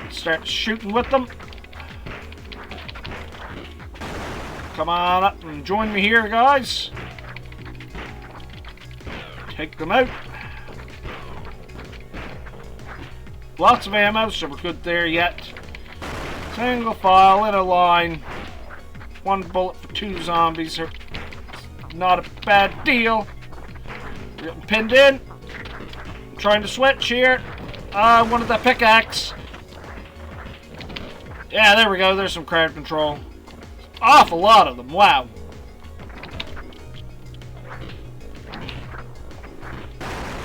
S1: Start shooting with them. Come on up and join me here, guys. Take them out. Lots of ammo, so we're good there yet. Single file in a line. 1 bullet for 2 zombies. Not a bad deal. We're getting pinned in. I'm trying to switch here. I wanted that pickaxe. Yeah, there we go. There's some crowd control. Awful lot of them. Wow.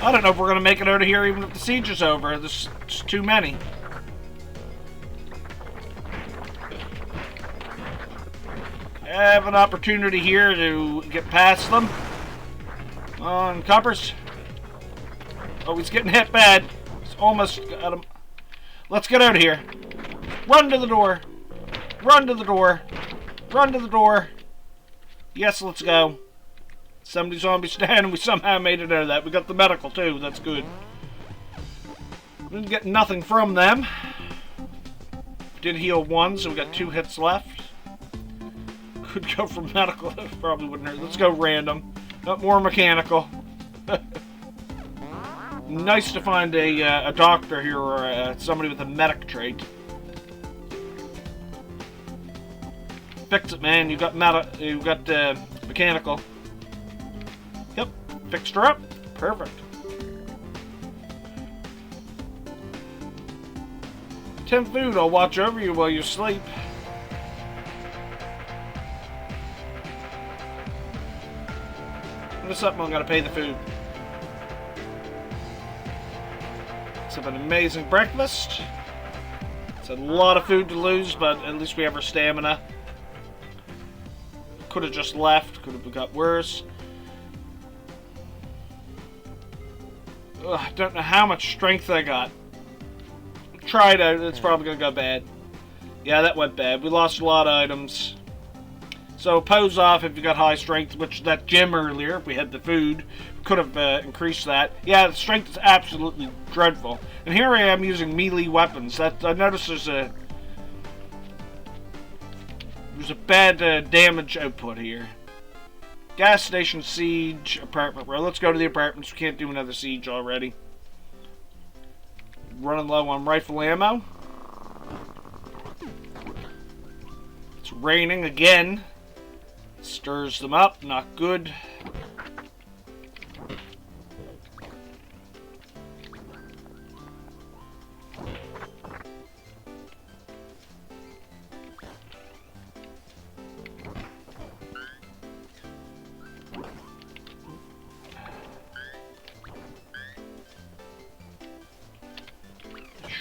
S1: I don't know if we're going to make it out of here even if the siege is over. There's just too many. I have an opportunity here to get past them. Come on, coppers. Oh, he's getting hit bad. He's almost got him. Let's get out of here. Run to the door. Run to the door. Run to the door. Yes, let's go. 70 zombies down, and we somehow made it out of that. We got the medical, too. That's good. We didn't get nothing from them. Did heal 1, so we got 2 hits left. Could go for medical. That probably wouldn't hurt. Let's go random. Not more mechanical. Nice to find a doctor here or somebody with a medic trait. Fix it, man. You got mechanical. Yep, fixed her up. Perfect. Tim food. I'll watch over you while you sleep. What's up? I'm gonna pay the food. Let's have an amazing breakfast. Let's a lot of food to lose, but at least we have our stamina. Could have just left. Could have got worse. Ugh, I don't know how much strength I got. Try it out. It's probably going to go bad. Yeah, that went bad. We lost a lot of items. So pose off if you got high strength, which that gym earlier, if we had the food, could have increased that. Yeah, the strength is absolutely dreadful. And here I am using melee weapons. That I noticed there's a bad damage output here. Gas station, siege, apartment row. Let's go to the apartments. We can't do another siege already. Running low on rifle ammo. It's raining again. Stirs them up. Not good.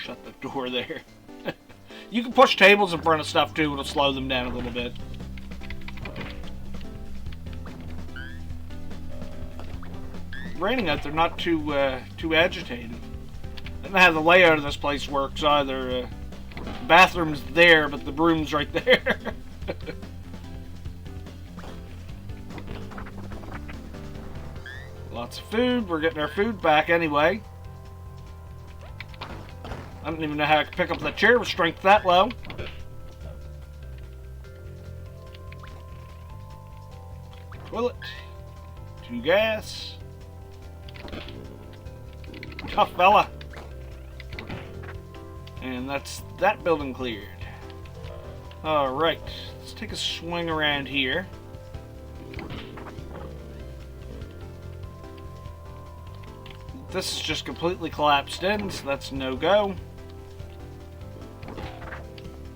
S1: Shut the door there. You can push tables in front of stuff too. It'll slow them down a little bit. Raining out, they're not too agitated. I don't know how the layout of this place works either. The bathroom's there, but the broom's right there. Lots of food. We're getting our food back anyway. I don't even know how I can pick up that chair with strength that low. Toilet. 2 gas. Tough fella. And that's that building cleared. Alright, let's take a swing around here. This is just completely collapsed in, so that's no-go.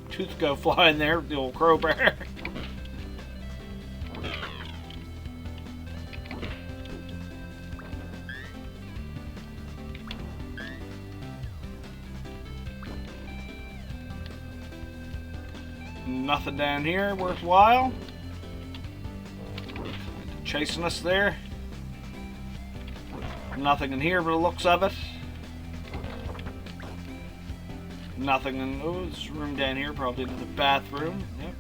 S1: Tooth go flying there with the old crowbar. Nothing down here worthwhile. Chasing us there. Nothing in here by the looks of it. Nothing in... Oh, there's a room down here, probably into the bathroom. Yep.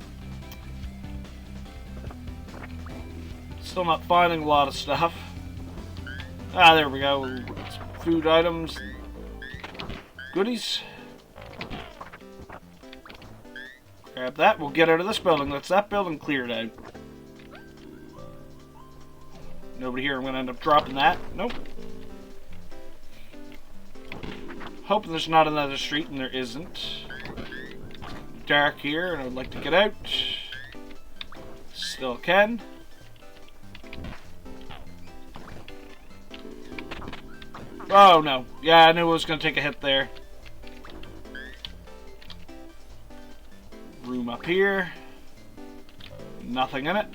S1: Still not finding a lot of stuff. Ah, there we go. Food items. Goodies. Grab that. We'll get out of this building. That's that building cleared out. Nobody here. I'm going to end up dropping that. Nope. Hoping there's not another street, and there isn't. Dark here, and I would like to get out. Still can. Oh, no. Yeah, I knew I was going to take a hit there. Room up here. Nothing in it.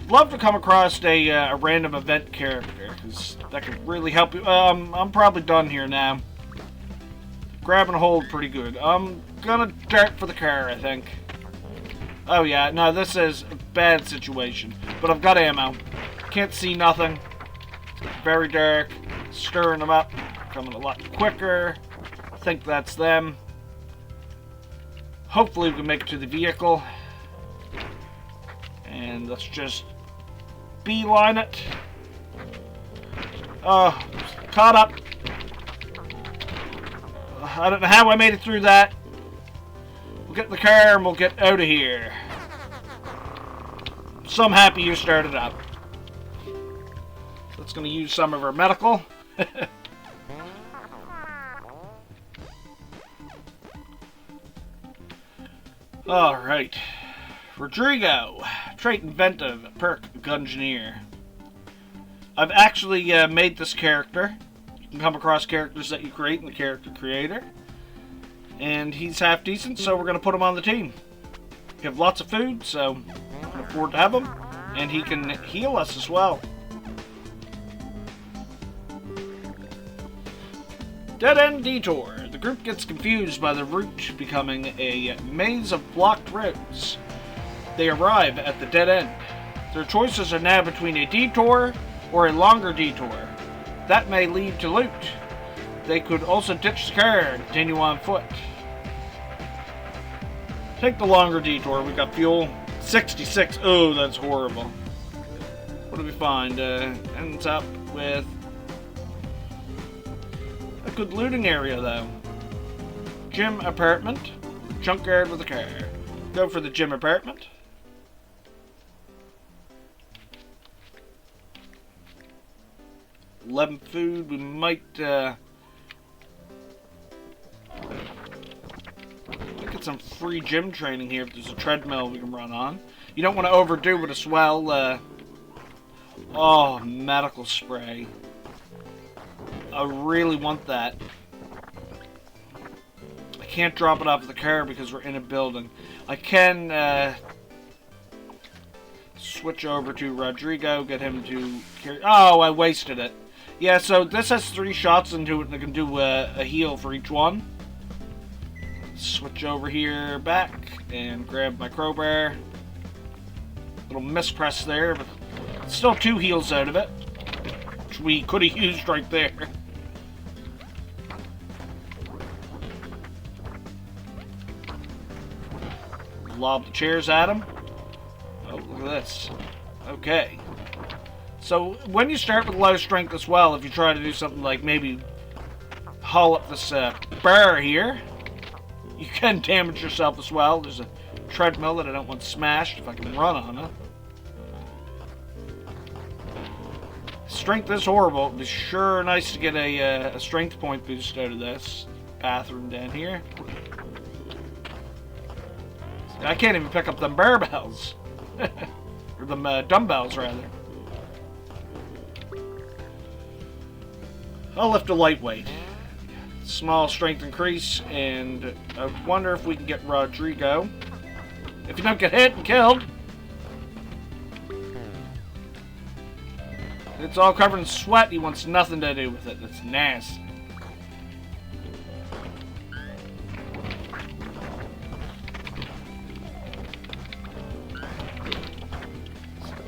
S1: Love to come across a random event character, because that could really help you. I'm probably done here now. Grab and hold pretty good. I'm gonna dart for the car, I think. Oh yeah, no, this is a bad situation. But I've got ammo. Can't see nothing. Very dark. Stirring them up. Coming a lot quicker. I think that's them. Hopefully we can make it to the vehicle. And let's just beeline it. Caught up. I don't know how I made it through that. We'll get in the car and we'll get out of here. So I'm happy you started up. That's going to use some of our medical. Alright. Rodrigo. Trait inventive. Perk Gungeoneer. I've actually made this character. You can come across characters that you create in the character creator. And he's half decent, so we're going to put him on the team. We have lots of food, so we can afford to have him. And he can heal us as well. Dead-end detour. The group gets confused by the route becoming a maze of blocked roads. They arrive at the dead end. Their choices are now between a detour or a longer detour. That may lead to loot. They could also ditch the car and continue on foot. Take the longer detour. We got fuel. 66. Oh, that's horrible. What do we find? Ends up with a good looting area, though. Gym apartment. Junkyard with a car. Go for the gym apartment. $11 food. We might get some free gym training here if there's a treadmill we can run on. You don't want to overdo it as well. Oh, medical spray. I really want that. I can't drop it off the car because we're in a building. I can switch over to Rodrigo, get him to carry... Oh, I wasted it. Yeah, so this has 3 shots into it, and I can do a heal for each one. Switch over here, back, and grab my crowbar. Little mispress there, but still 2 heals out of it, which we could have used right there. Lob the chairs at him. Oh, look at this. Okay. So, when you start with low strength as well, if you try to do something like maybe haul up this bar here, you can damage yourself as well. There's a treadmill that I don't want smashed if I can run on it. Strength is horrible. It'd be sure nice to get a strength point boost out of this. Bathroom down here. I can't even pick up them barbells. Or them dumbbells, rather. I'll lift a lightweight. Small strength increase, and I wonder if we can get Rodrigo. If you don't get hit and killed. It's all covered in sweat. He wants nothing to do with it. That's nasty.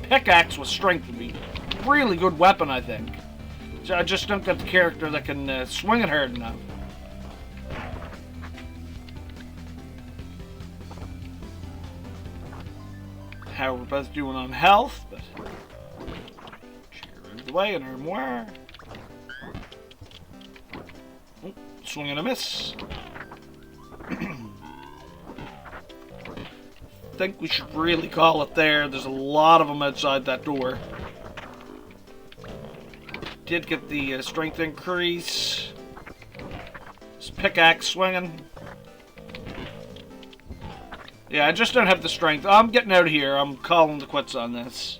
S1: Pickaxe with strength would be a really good weapon, I think. So I just don't get the character that can swing it hard enough. How we're both doing on health, but cheer out of the way and earn more. Oh, swing and a miss. I think we should really call it there. There's a lot of them outside that door. Did get the strength increase. This pickaxe swinging. Yeah, I just don't have the strength. I'm getting out of here. I'm calling the quits on this.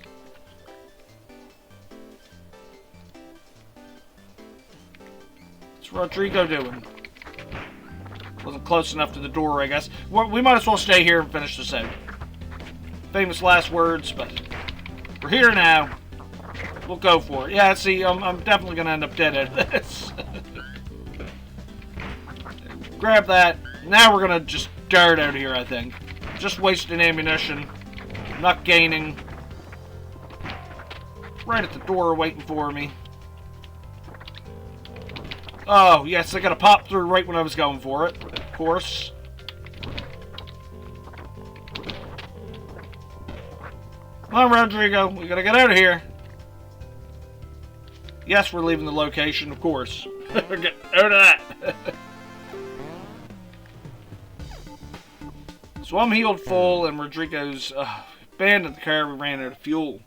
S1: What's Rodrigo doing? Wasn't close enough to the door, I guess. We might as well stay here and finish this out. Famous last words, but we're here now. We'll go for it. Yeah, see, I'm definitely going to end up dead at this. Grab that. Now we're going to just dart out of here, I think. Just wasting ammunition. Not gaining. Right at the door waiting for me. Oh, yes, I got to pop through right when I was going for it. Of course. Come on, Rodrigo. We got to get out of here. Yes, we're leaving the location, of course. Get out of that. So I'm healed full, and Rodrigo's abandoned the car. We ran out of fuel.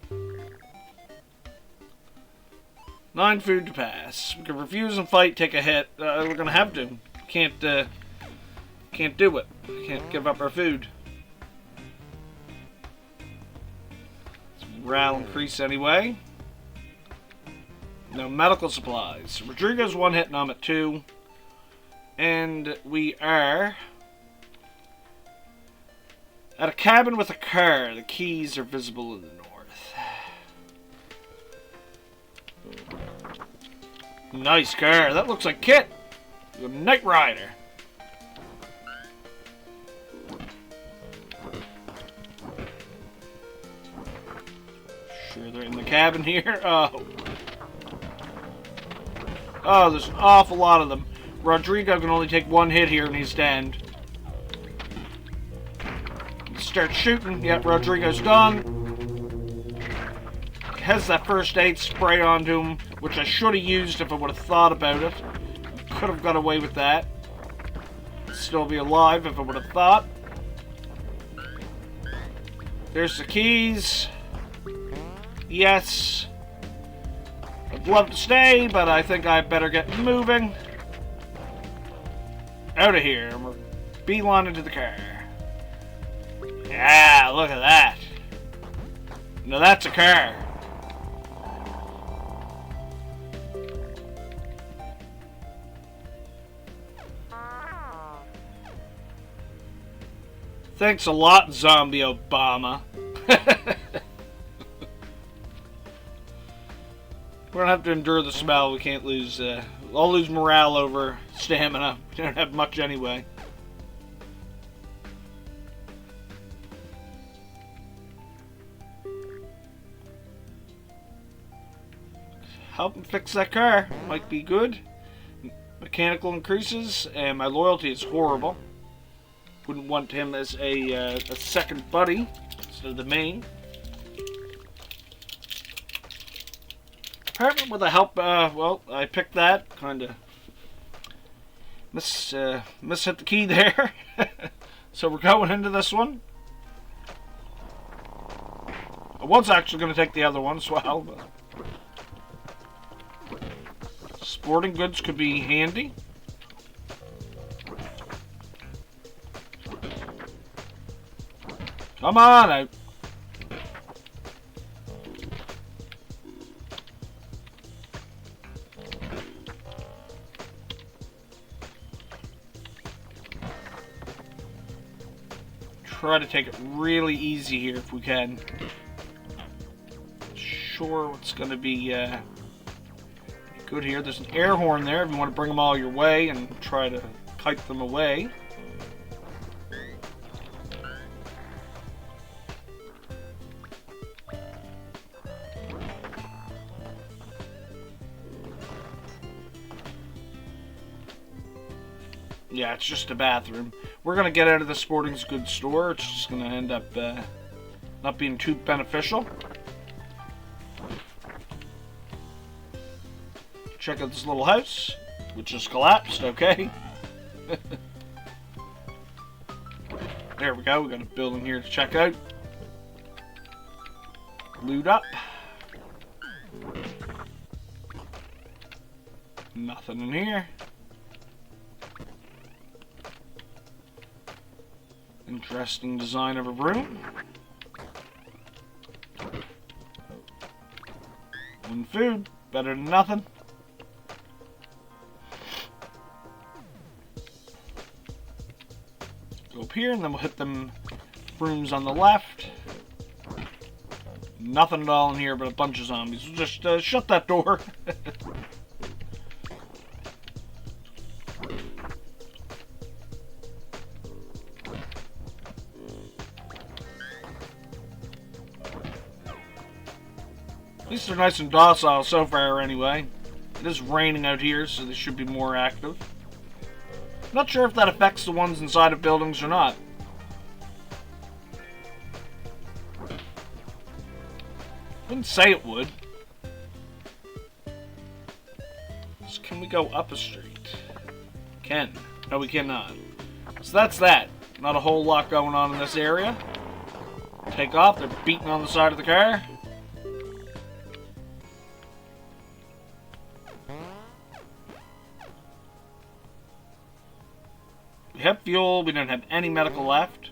S1: 9 food to pass. We can refuse and fight, take a hit. We're gonna have to. Can't do it. Can't give up our food. Morale increase anyway. No medical supplies. Rodrigo's 1 hit and I'm at 2. And we are at a cabin with a car. The keys are visible in the north. Nice car. That looks like Kit. The Knight Rider. Sure they're in the cabin here. Oh. Oh, there's an awful lot of them. Rodrigo can only take one hit here and he's dead. Start shooting. Yep, Rodrigo's gone. Has that first aid spray onto him, which I should have used if I would have thought about it. Could have got away with that. Still be alive if I would have thought. There's the keys. Yes. I'd love to stay, but I think I better get moving. Out of here. We're beeline into the car. Yeah, look at that. Now that's a car. Thanks a lot, Zombie Obama. We're gonna have to endure the smell. We can't lose. I'll lose morale over stamina. We don't have much anyway. Help him fix that car. Might be good. Mechanical increases, and my loyalty is horrible. Wouldn't want him as a second buddy instead of the main. Apartment with a help. Well, I picked that. Kind of miss hit the key there. So we're going into this one. I was actually going to take the other one as well. But sporting goods could be handy. Come on out. Try to take it really easy here if we can. Sure, what's going to be good here. There's an air horn there if you want to bring them all your way and try to kite them away. Yeah, it's just a bathroom. We're going to get out of the sporting goods store. It's just going to end up not being too beneficial. Check out this little house, which just collapsed, okay? There we go. We got a building here to check out. Loot up. Nothing in here. Interesting design of a room. And food. Better than nothing. Go up here and then we'll hit them rooms on the left. Nothing at all in here but a bunch of zombies. We'll just shut that door. At least they're nice and docile so far anyway. It is raining out here, so they should be more active. Not sure if that affects the ones inside of buildings or not. Wouldn't say it would. So can we go up a street? Can. No, we cannot. So that's that. Not a whole lot going on in this area. Take off. They're beating on the side of the car. We have fuel. We don't have any medical left.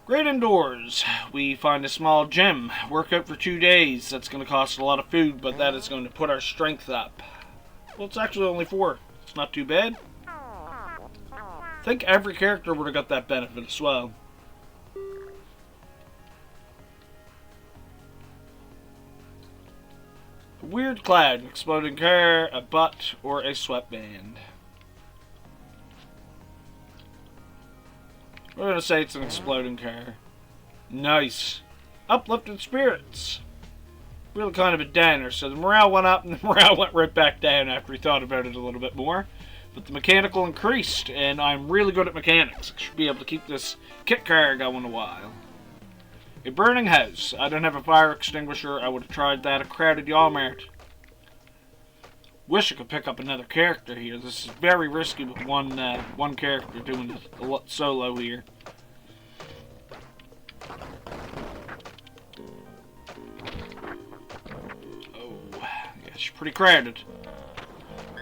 S1: Great indoors. We find a small gym. Work out for 2 days. That's going to cost a lot of food, but that is going to put our strength up. Well, it's actually only 4. It's not too bad. I think every character would have got that benefit as well. Weird cloud, an exploding car, a butt, or a sweatband. We're gonna say it's an exploding car. Nice. Uplifted spirits. Really kind of a downer. So the morale went up and the morale went right back down after we thought about it a little bit more. But the mechanical increased, and I'm really good at mechanics. I should be able to keep this kit car going a while. A burning house. I don't have a fire extinguisher. I would have tried that. A crowded Walmart. Wish I could pick up another character here. This is very risky with one character doing it a lot solo here. Oh, yeah, it's pretty crowded.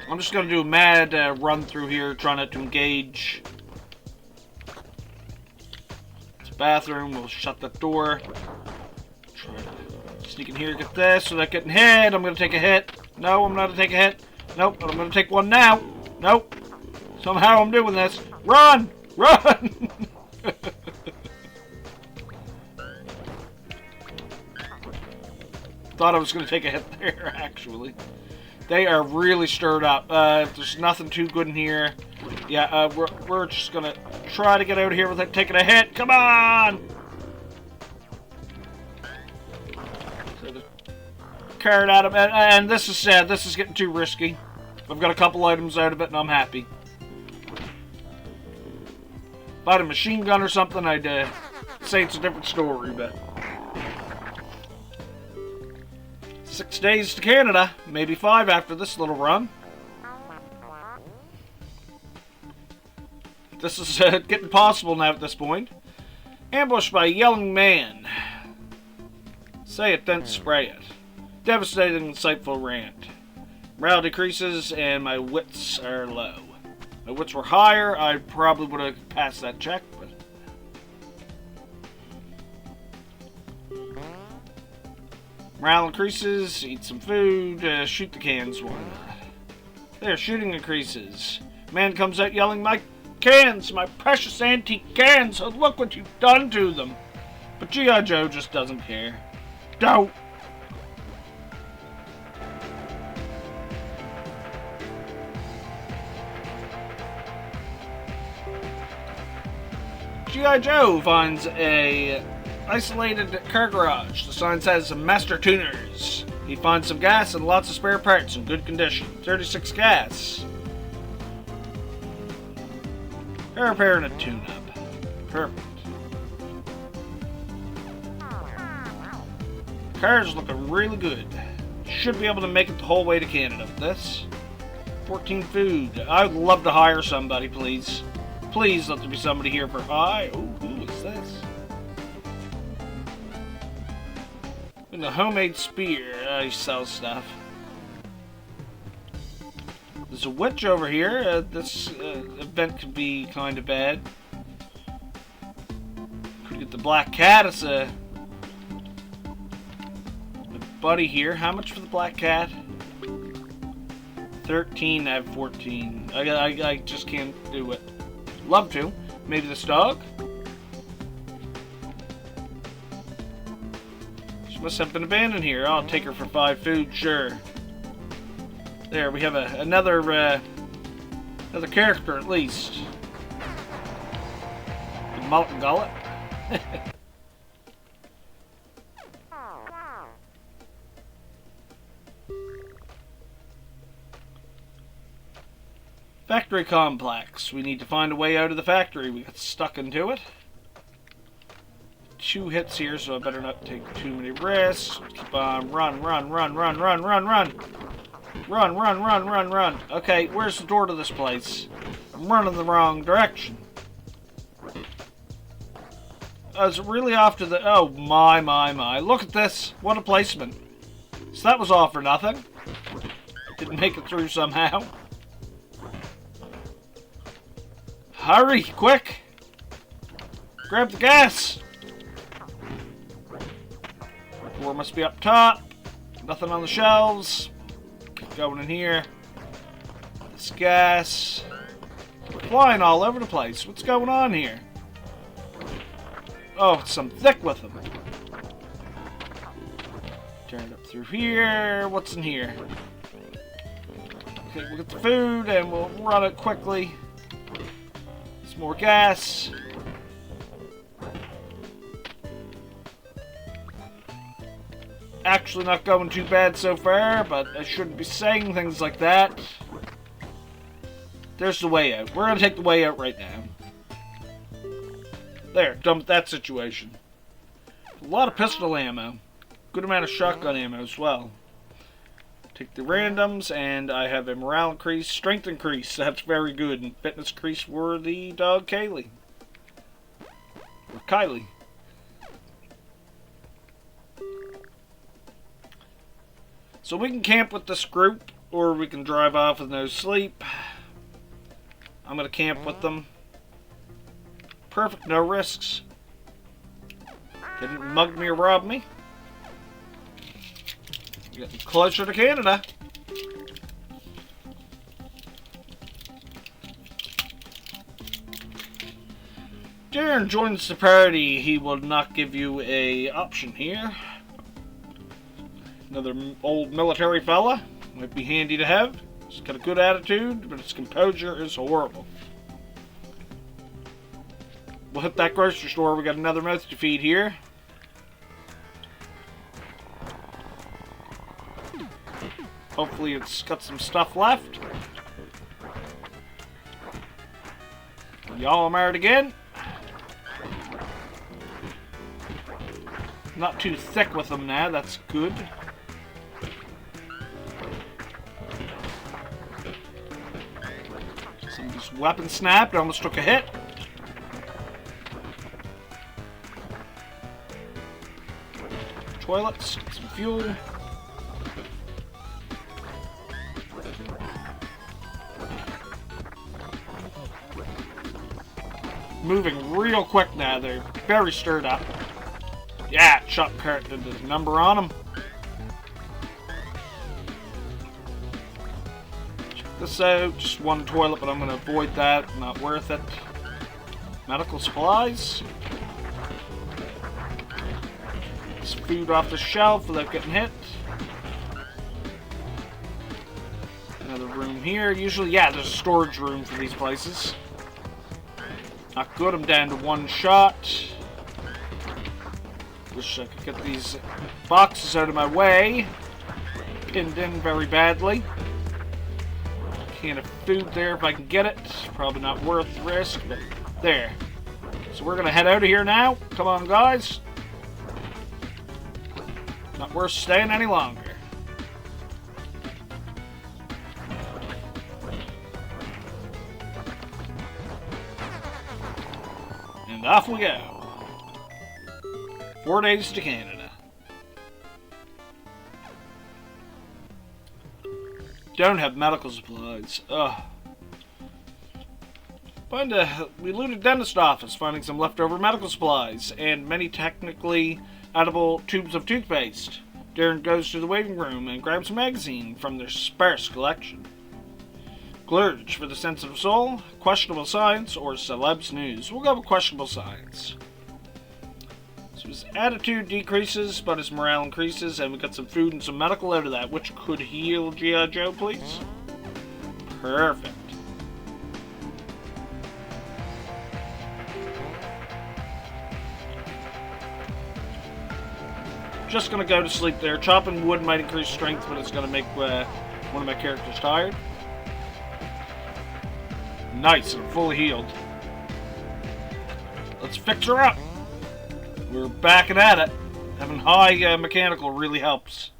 S1: I'm just going to do a mad run through here, trying not to engage. It's a bathroom. We'll shut that door. Try to sneak in here, get this without getting hit. I'm going to take a hit. No, I'm not going to take a hit. Nope, but I'm going to take one now. Nope. Somehow I'm doing this. Run! Run! Thought I was going to take a hit there, actually. They are really stirred up. There's nothing too good in here. Yeah, we're just going to try to get out of here without taking a hit. Come on! So the card out of it. And this is sad. This is getting too risky. I've got a couple items out of it and I'm happy. If I had a machine gun or something, I'd say it's a different story, but... 6 days to Canada, maybe 5 after this little run. This is getting possible now at this point. Ambushed by a yelling man. Say it, then spray it. Devastating, insightful rant. Morale decreases and my wits are low. If my wits were higher, I probably would have passed that check, but... Morale increases, eat some food, shoot the cans, why not? There, shooting increases. Man comes out yelling, my cans, my precious antique cans, oh, look what you've done to them. But G.I. Joe just doesn't care. Don't! G.I. Joe finds a isolated car garage. The sign says Master Tuners. He finds some gas and lots of spare parts in good condition. 36 gas. Car repair and a tune-up. Perfect. Car's looking really good. Should be able to make it the whole way to Canada with this. 14 food. I would love to hire somebody, please. Please let there be somebody here for hire. Ooh, who is this? And a homemade spear. He sells stuff. There's a witch over here. This event could be kind of bad. Could get the black cat as a buddy here. How much for the black cat? 13. I have 14. I just can't do it. Love to. Maybe this dog? She must have been abandoned here. I'll take her for 5 food, sure. There, we have another character at least. The mullet and gullet. Factory complex. We need to find a way out of the factory. We got stuck into it. 2 hits here, so I better not take too many risks. Keep on run. Run. Okay, where's the door to this place? I'm running the wrong direction. Is it really off to the... Oh, my. Look at this. What a placement. So that was all for nothing. Didn't make it through somehow. Hurry, quick! Grab the gas! Door must be up top. Nothing on the shelves. Keep going in here. This gas. We're flying all over the place. What's going on here? Oh, some thick with them. Turn it up through here. What's in here? Okay, we'll get the food and we'll run it quickly. Some more gas. Actually not going too bad so far, but I shouldn't be saying things like that. There's the way out. We're going to take the way out right now. There, done with that situation. A lot of pistol ammo. Good amount of shotgun ammo as well. Take the randoms, and I have a morale increase, strength increase. That's very good. And fitness increase for the dog Kaylee. Or Kylie. So we can camp with this group, or we can drive off with no sleep. I'm going to camp with them. Perfect, no risks. Didn't mug me or rob me. Getting closer to Canada. Darren joins the party. He will not give you a option here. Another old military fella. Might be handy to have. He's got a good attitude, but his composure is horrible. We'll hit that grocery store. We got another mouth to feed here. Hopefully it's got some stuff left. Y'all married again. Not too thick with them now. That's good. Somebody's weapon snapped. Almost took a hit. Toilets. Get some fuel. Moving real quick now. They're very stirred up. Yeah, shot cart did the number on them. Check this out. Just one toilet, but I'm going to avoid that. Not worth it. Medical supplies. Some food off the shelf without getting hit. Another room here. Usually, yeah, there's a storage room for these places. Not good, I'm down to one shot. Wish I could get these boxes out of my way. Pinned in very badly. Can of food there if I can get it. Probably not worth the risk, but there. So we're going to head out of here now. Come on, guys. Not worth staying any longer. And off we go. 4 days to Canada. Don't have medical supplies. Ugh. We looted dentist office, finding some leftover medical supplies, and many technically edible tubes of toothpaste. Darren goes to the waiting room and grabs a magazine from their sparse collection. Glurge for the sensitive soul, questionable science, or celebs news. We'll go with questionable science. So his attitude decreases, but his morale increases, and we got some food and some medical out of that, which could heal G.I. Joe, please. Perfect. Just gonna go to sleep there. Chopping wood might increase strength, but it's gonna make one of my characters tired. Nice, I'm fully healed. Let's fix her up. We're backing at it. Having high mechanical really helps.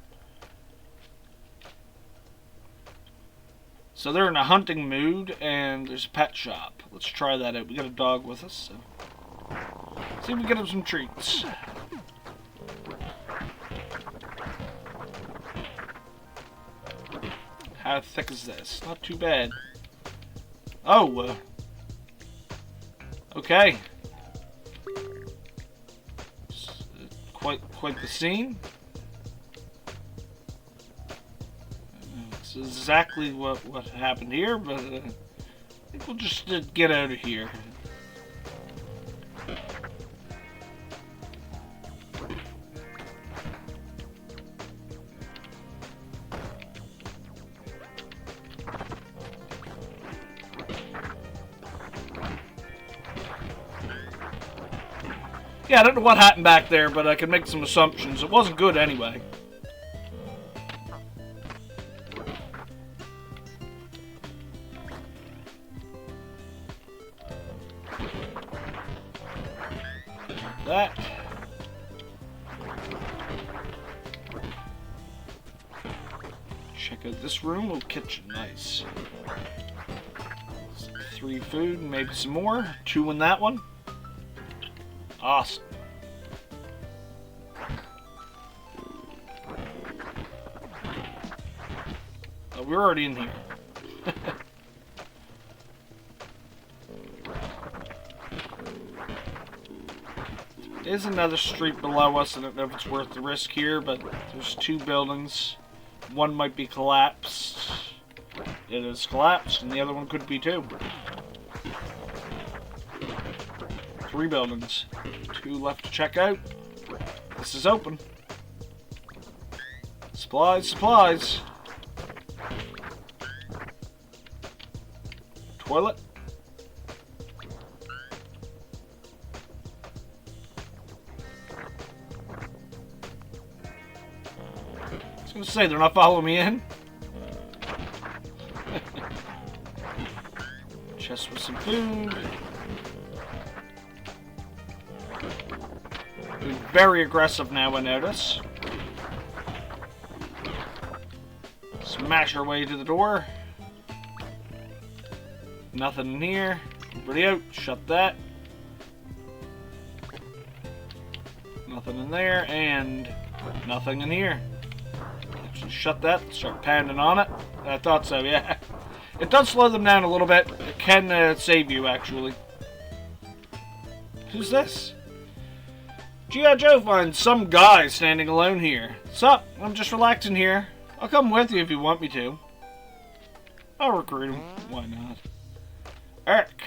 S1: So they're in a hunting mood, and there's a pet shop. Let's try that out. We got a dog with us, so see if we get him some treats. How thick is this? Not too bad. Oh, okay. Quite the scene. It's exactly what happened here, but I think we'll just get out of here. Yeah, I don't know what happened back there, but I can make some assumptions. It wasn't good anyway. That. Check out this room, little kitchen, nice. 3 food, maybe some more. 2 in that one. Awesome. Oh, we're already in here. There's another street below us. I don't know if it's worth the risk here, but there's 2 buildings. One might be collapsed. It is collapsed, and the other one could be too. 3 buildings. 2 left to check out. This is open. Supplies, supplies. Toilet. I was gonna say, they're not following me in. Chest with some food. Being very aggressive now, I notice. Smash our way to the door. Nothing in here. Everybody out. Shut that. Nothing in there, and nothing in here. Actually, shut that. Start pounding on it. I thought so, yeah. It does slow them down a little bit. It can save you, actually. Who's this? G.I. Joe finds some guy standing alone here. Sup? I'm just relaxing here. I'll come with you if you want me to. I'll recruit him. Why not? Eric.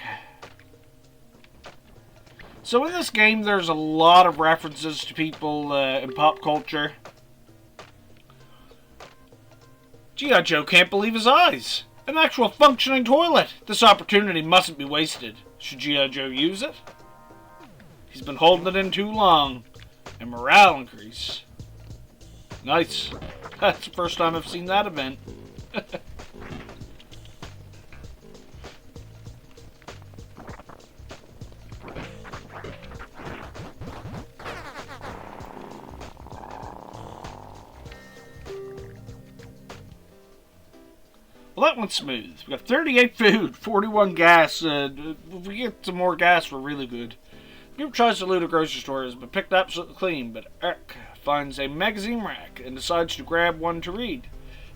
S1: So in this game, there's a lot of references to people in pop culture. G.I. Joe can't believe his eyes. An actual functioning toilet. This opportunity mustn't be wasted. Should G.I. Joe use it? He's been holding it in too long. And morale increase. Nice. That's the first time I've seen that event. Well, that went smooth. We got 38 food, 41 gas. If we get some more gas, we're really good. Group tries to loot a grocery store, has been picked up clean, but Eric finds a magazine rack and decides to grab one to read.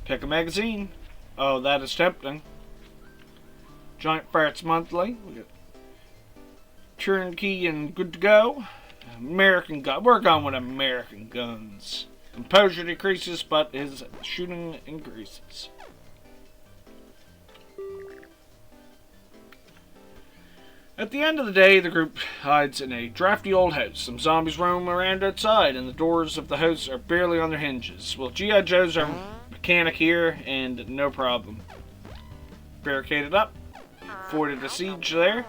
S1: Pick a magazine. Oh, that is tempting. Giant Farts Monthly. We got Turnkey and Good to Go. American gun. We're going with American guns. Composure decreases, but his shooting increases. At the end of the day, the group hides in a drafty old house. Some zombies roam around outside, and the doors of the house are barely on their hinges. Well, G.I. Joe's our mechanic here, and no problem. Barricaded up. Avoided a siege there.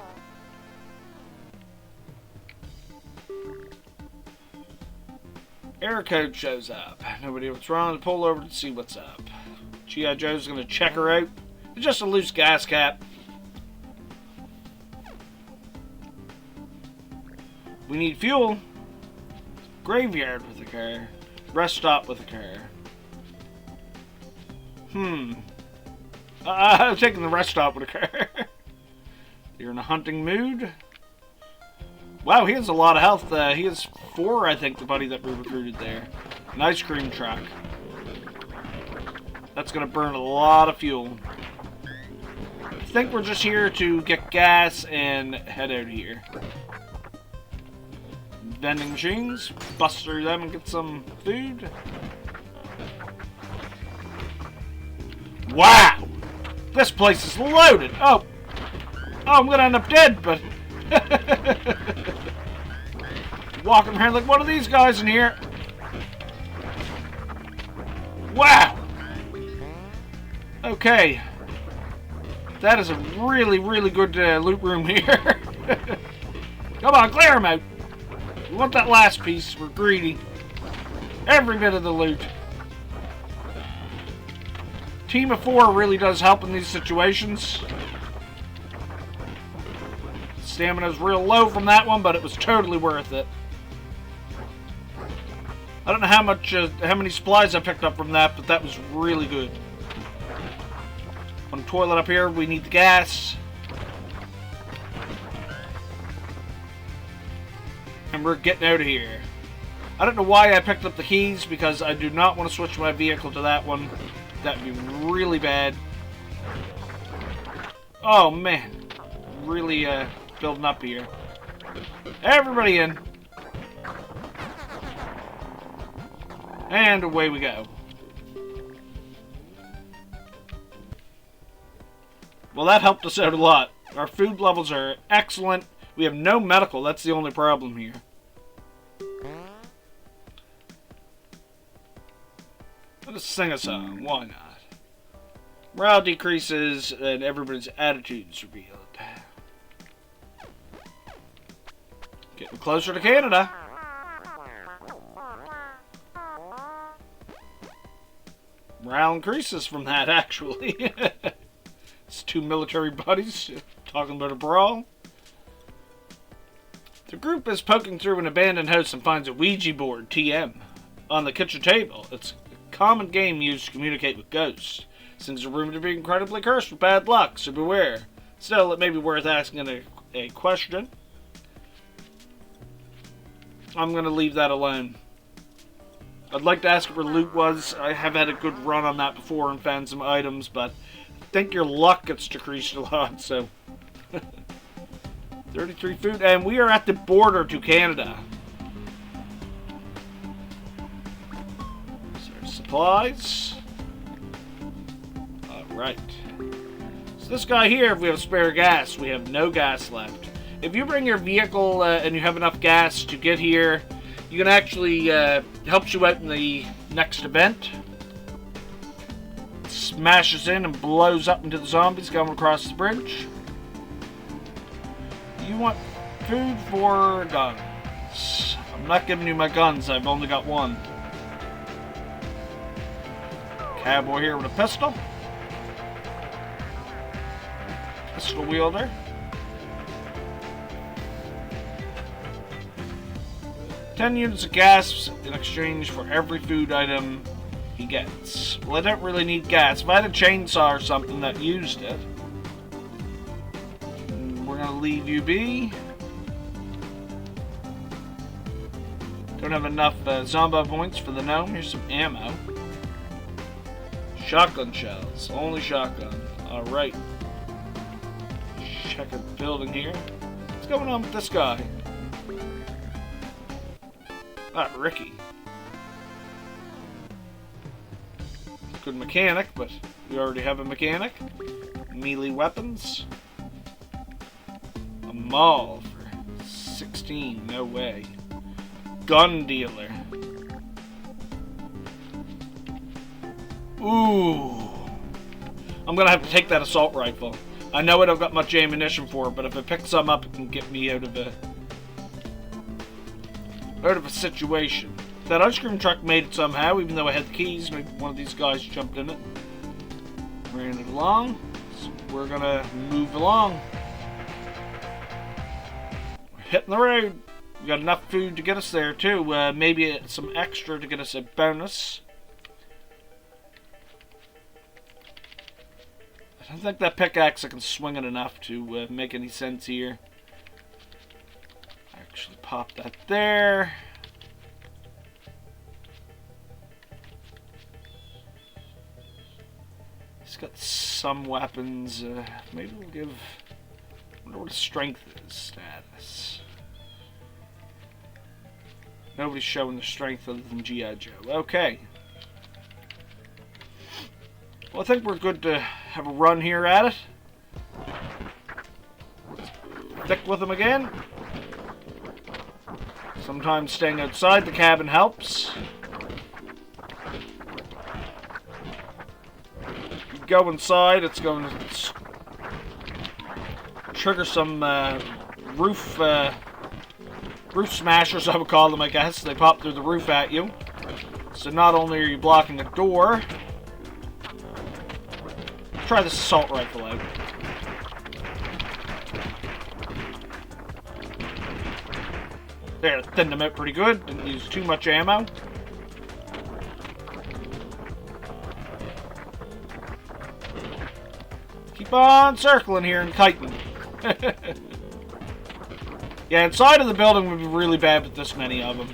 S1: Error code shows up. Nobody what's wrong. Pull over to see what's up. G.I. Joe's going to check her out. It's just a loose gas cap. We need fuel. Graveyard with a car. Rest stop with a car. I'm taking the rest stop with a car. You're in a hunting mood. Wow, he has a lot of health. He has 4, I think, the buddy that we recruited there. An ice cream truck. That's going to burn a lot of fuel. I think we're just here to get gas and head out of here. Vending machines. Bust through them and get some food. Wow! This place is loaded! Oh, I'm going to end up dead, but... Walking around like one of these guys in here. Wow! Okay. That is a really, really good loot room here. Come on, clear them out. We want that last piece. We're greedy. Every bit of the loot. Team of 4 really does help in these situations. Stamina's real low from that one, but it was totally worth it. I don't know how many supplies I picked up from that, but that was really good. On the toilet up here, we need the gas. And we're getting out of here. I don't know why I picked up the keys, because I do not want to switch my vehicle to that one. That'd be really bad. Oh, man. Really, building up here. Everybody in. And away we go. Well, that helped us out a lot. Our food levels are excellent. We have no medical. That's the only problem here. Let us sing a song. Why not? Morale decreases and everybody's attitude is revealed. Getting closer to Canada. Morale increases from that, actually. It's 2 military buddies talking about a brawl. The group is poking through an abandoned house and finds a Ouija board, TM, on the kitchen table. It's a common game used to communicate with ghosts. Things are rumored to be incredibly cursed with bad luck, so beware. Still, it may be worth asking a question. I'm going to leave that alone. I'd like to ask where loot was. I have had a good run on that before and found some items, but I think your luck gets decreased a lot, so... 33 food, and we are at the border to Canada. So supplies. Alright. So this guy here, if we have spare gas, we have no gas left. If you bring your vehicle and you have enough gas to get here, you can actually help you out in the next event. Smashes in and blows up into the zombies going across the bridge. You want food for guns. I'm not giving you my guns, I've only got one. Cowboy here with a pistol. Pistol wielder. $10 units of gas in exchange for every food item he gets. Well, I don't really need gas. If I had a chainsaw or something that used it, we're going to leave you be. Don't have enough Zombo points for the gnome. Here's some ammo. Shotgun shells. Only shotgun. Alright. Check the building here. What's going on with this guy? Not Ricky. Good mechanic, but we already have a mechanic. Melee weapons. A maul for 16. No way. Gun dealer. Ooh. I'm gonna have to take that assault rifle. I know I don't got much ammunition for it, but if I pick some up, it can get me out of a situation. That ice cream truck made it somehow, even though I had the keys. Maybe one of these guys jumped in it. Ran it along. So we're gonna move along. We're hitting the road. We got enough food to get us there too. Maybe some extra to get us a bonus. I don't think that pickaxe I can swing it enough to make any sense here. Actually pop that there. He's got some weapons. Maybe we'll give... I wonder what his strength is. Status. Nobody's showing the strength other than G.I. Joe. Okay. Well, I think we're good to have a run here at it. Stick with them again. Sometimes staying outside the cabin helps. If you go inside, it's going to trigger some roof roof smashers, I would call them, I guess. They pop through the roof at you. So not only are you blocking a door... Try this assault rifle out. There, thinned them out pretty good. Didn't use too much ammo. Keep on circling here and kiting. Yeah, inside of the building would be really bad with this many of them.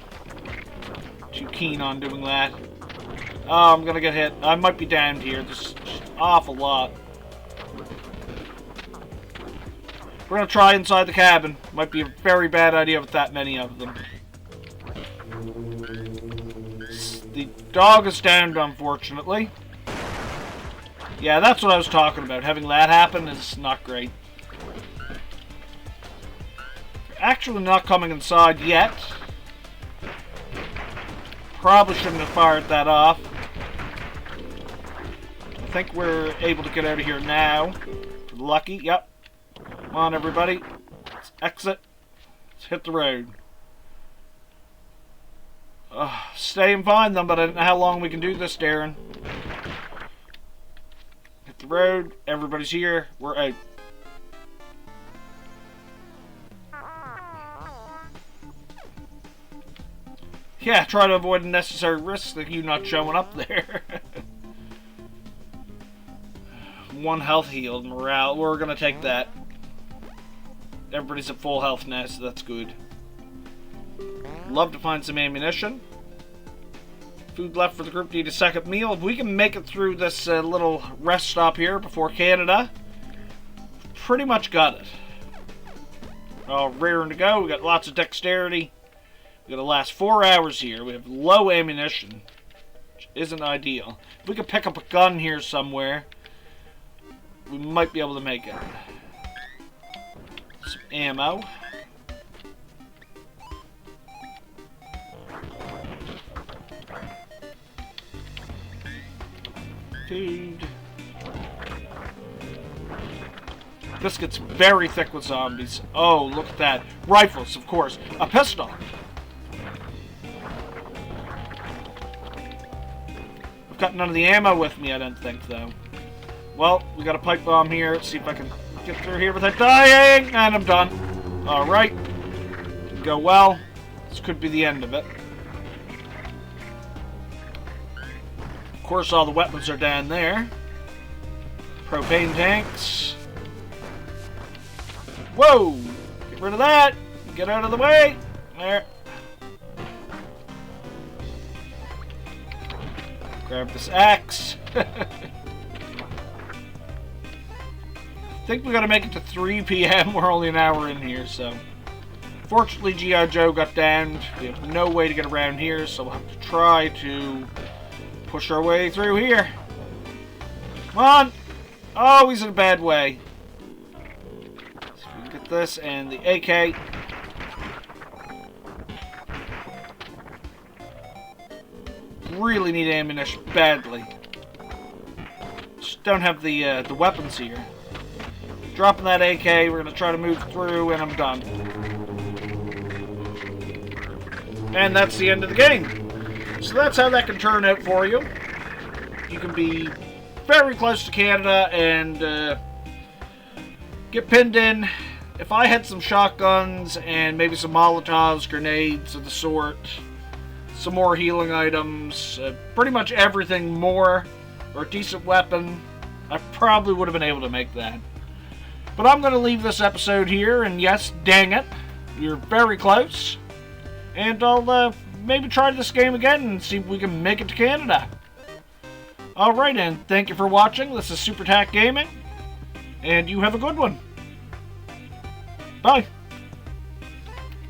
S1: Too keen on doing that. Oh, I'm gonna get hit. I might be downed here. There's just an awful lot. We're gonna try inside the cabin. Might be a very bad idea with that many of them. The dog is downed, unfortunately. Yeah, that's what I was talking about. Having that happen is not great. Actually not coming inside yet. Probably shouldn't have fired that off. I think we're able to get out of here now. Lucky, yep. Come on, everybody. Let's exit. Let's hit the road. Stay and find them, but I don't know how long we can do this, Darren. Hit the road. Everybody's here. We're out. Yeah, try to avoid unnecessary risks like you not showing up there. 1 health healed. Morale. We're gonna take that. Everybody's at full health now, so that's good. Love to find some ammunition. Food left for the group. Need a second meal. If we can make it through this little rest stop here before Canada, pretty much got it. All raring to go. We got lots of dexterity. We're going to last 4 hours here. We have low ammunition, which isn't ideal. If we could pick up a gun here somewhere, we might be able to make it. Some ammo. Food. This gets very thick with zombies. Oh, look at that. Rifles, of course. A pistol. Got none of the ammo with me, I don't think, though. Well, we got a pipe bomb here. Let's see if I can get through here without dying. And I'm done. Alright. Didn't go well. This could be the end of it. Of course, all the weapons are down there. Propane tanks. Whoa! Get rid of that. Get out of the way. There. Grab this axe. I think we gotta make it to 3 p.m. We're only an hour in here, so. Fortunately, G.I. Joe got downed. We have no way to get around here, so we'll have to try to push our way through here. Come on! Oh, he's in a bad way. So we can get this and the AK. Really need ammunition badly. Just don't have the weapons here. Dropping that AK, we're gonna try to move through, and I'm done. And that's the end of the game. So that's how that can turn out for you. You can be very close to Canada and get pinned in. If I had some shotguns and maybe some Molotovs, grenades of the sort, some more healing items, pretty much everything more, or a decent weapon, I probably would have been able to make that. But I'm going to leave this episode here, and yes, dang it, you're very close. And I'll maybe try this game again and see if we can make it to Canada. Alright, and thank you for watching. This is SuperTac Gaming, and you have a good one. Bye.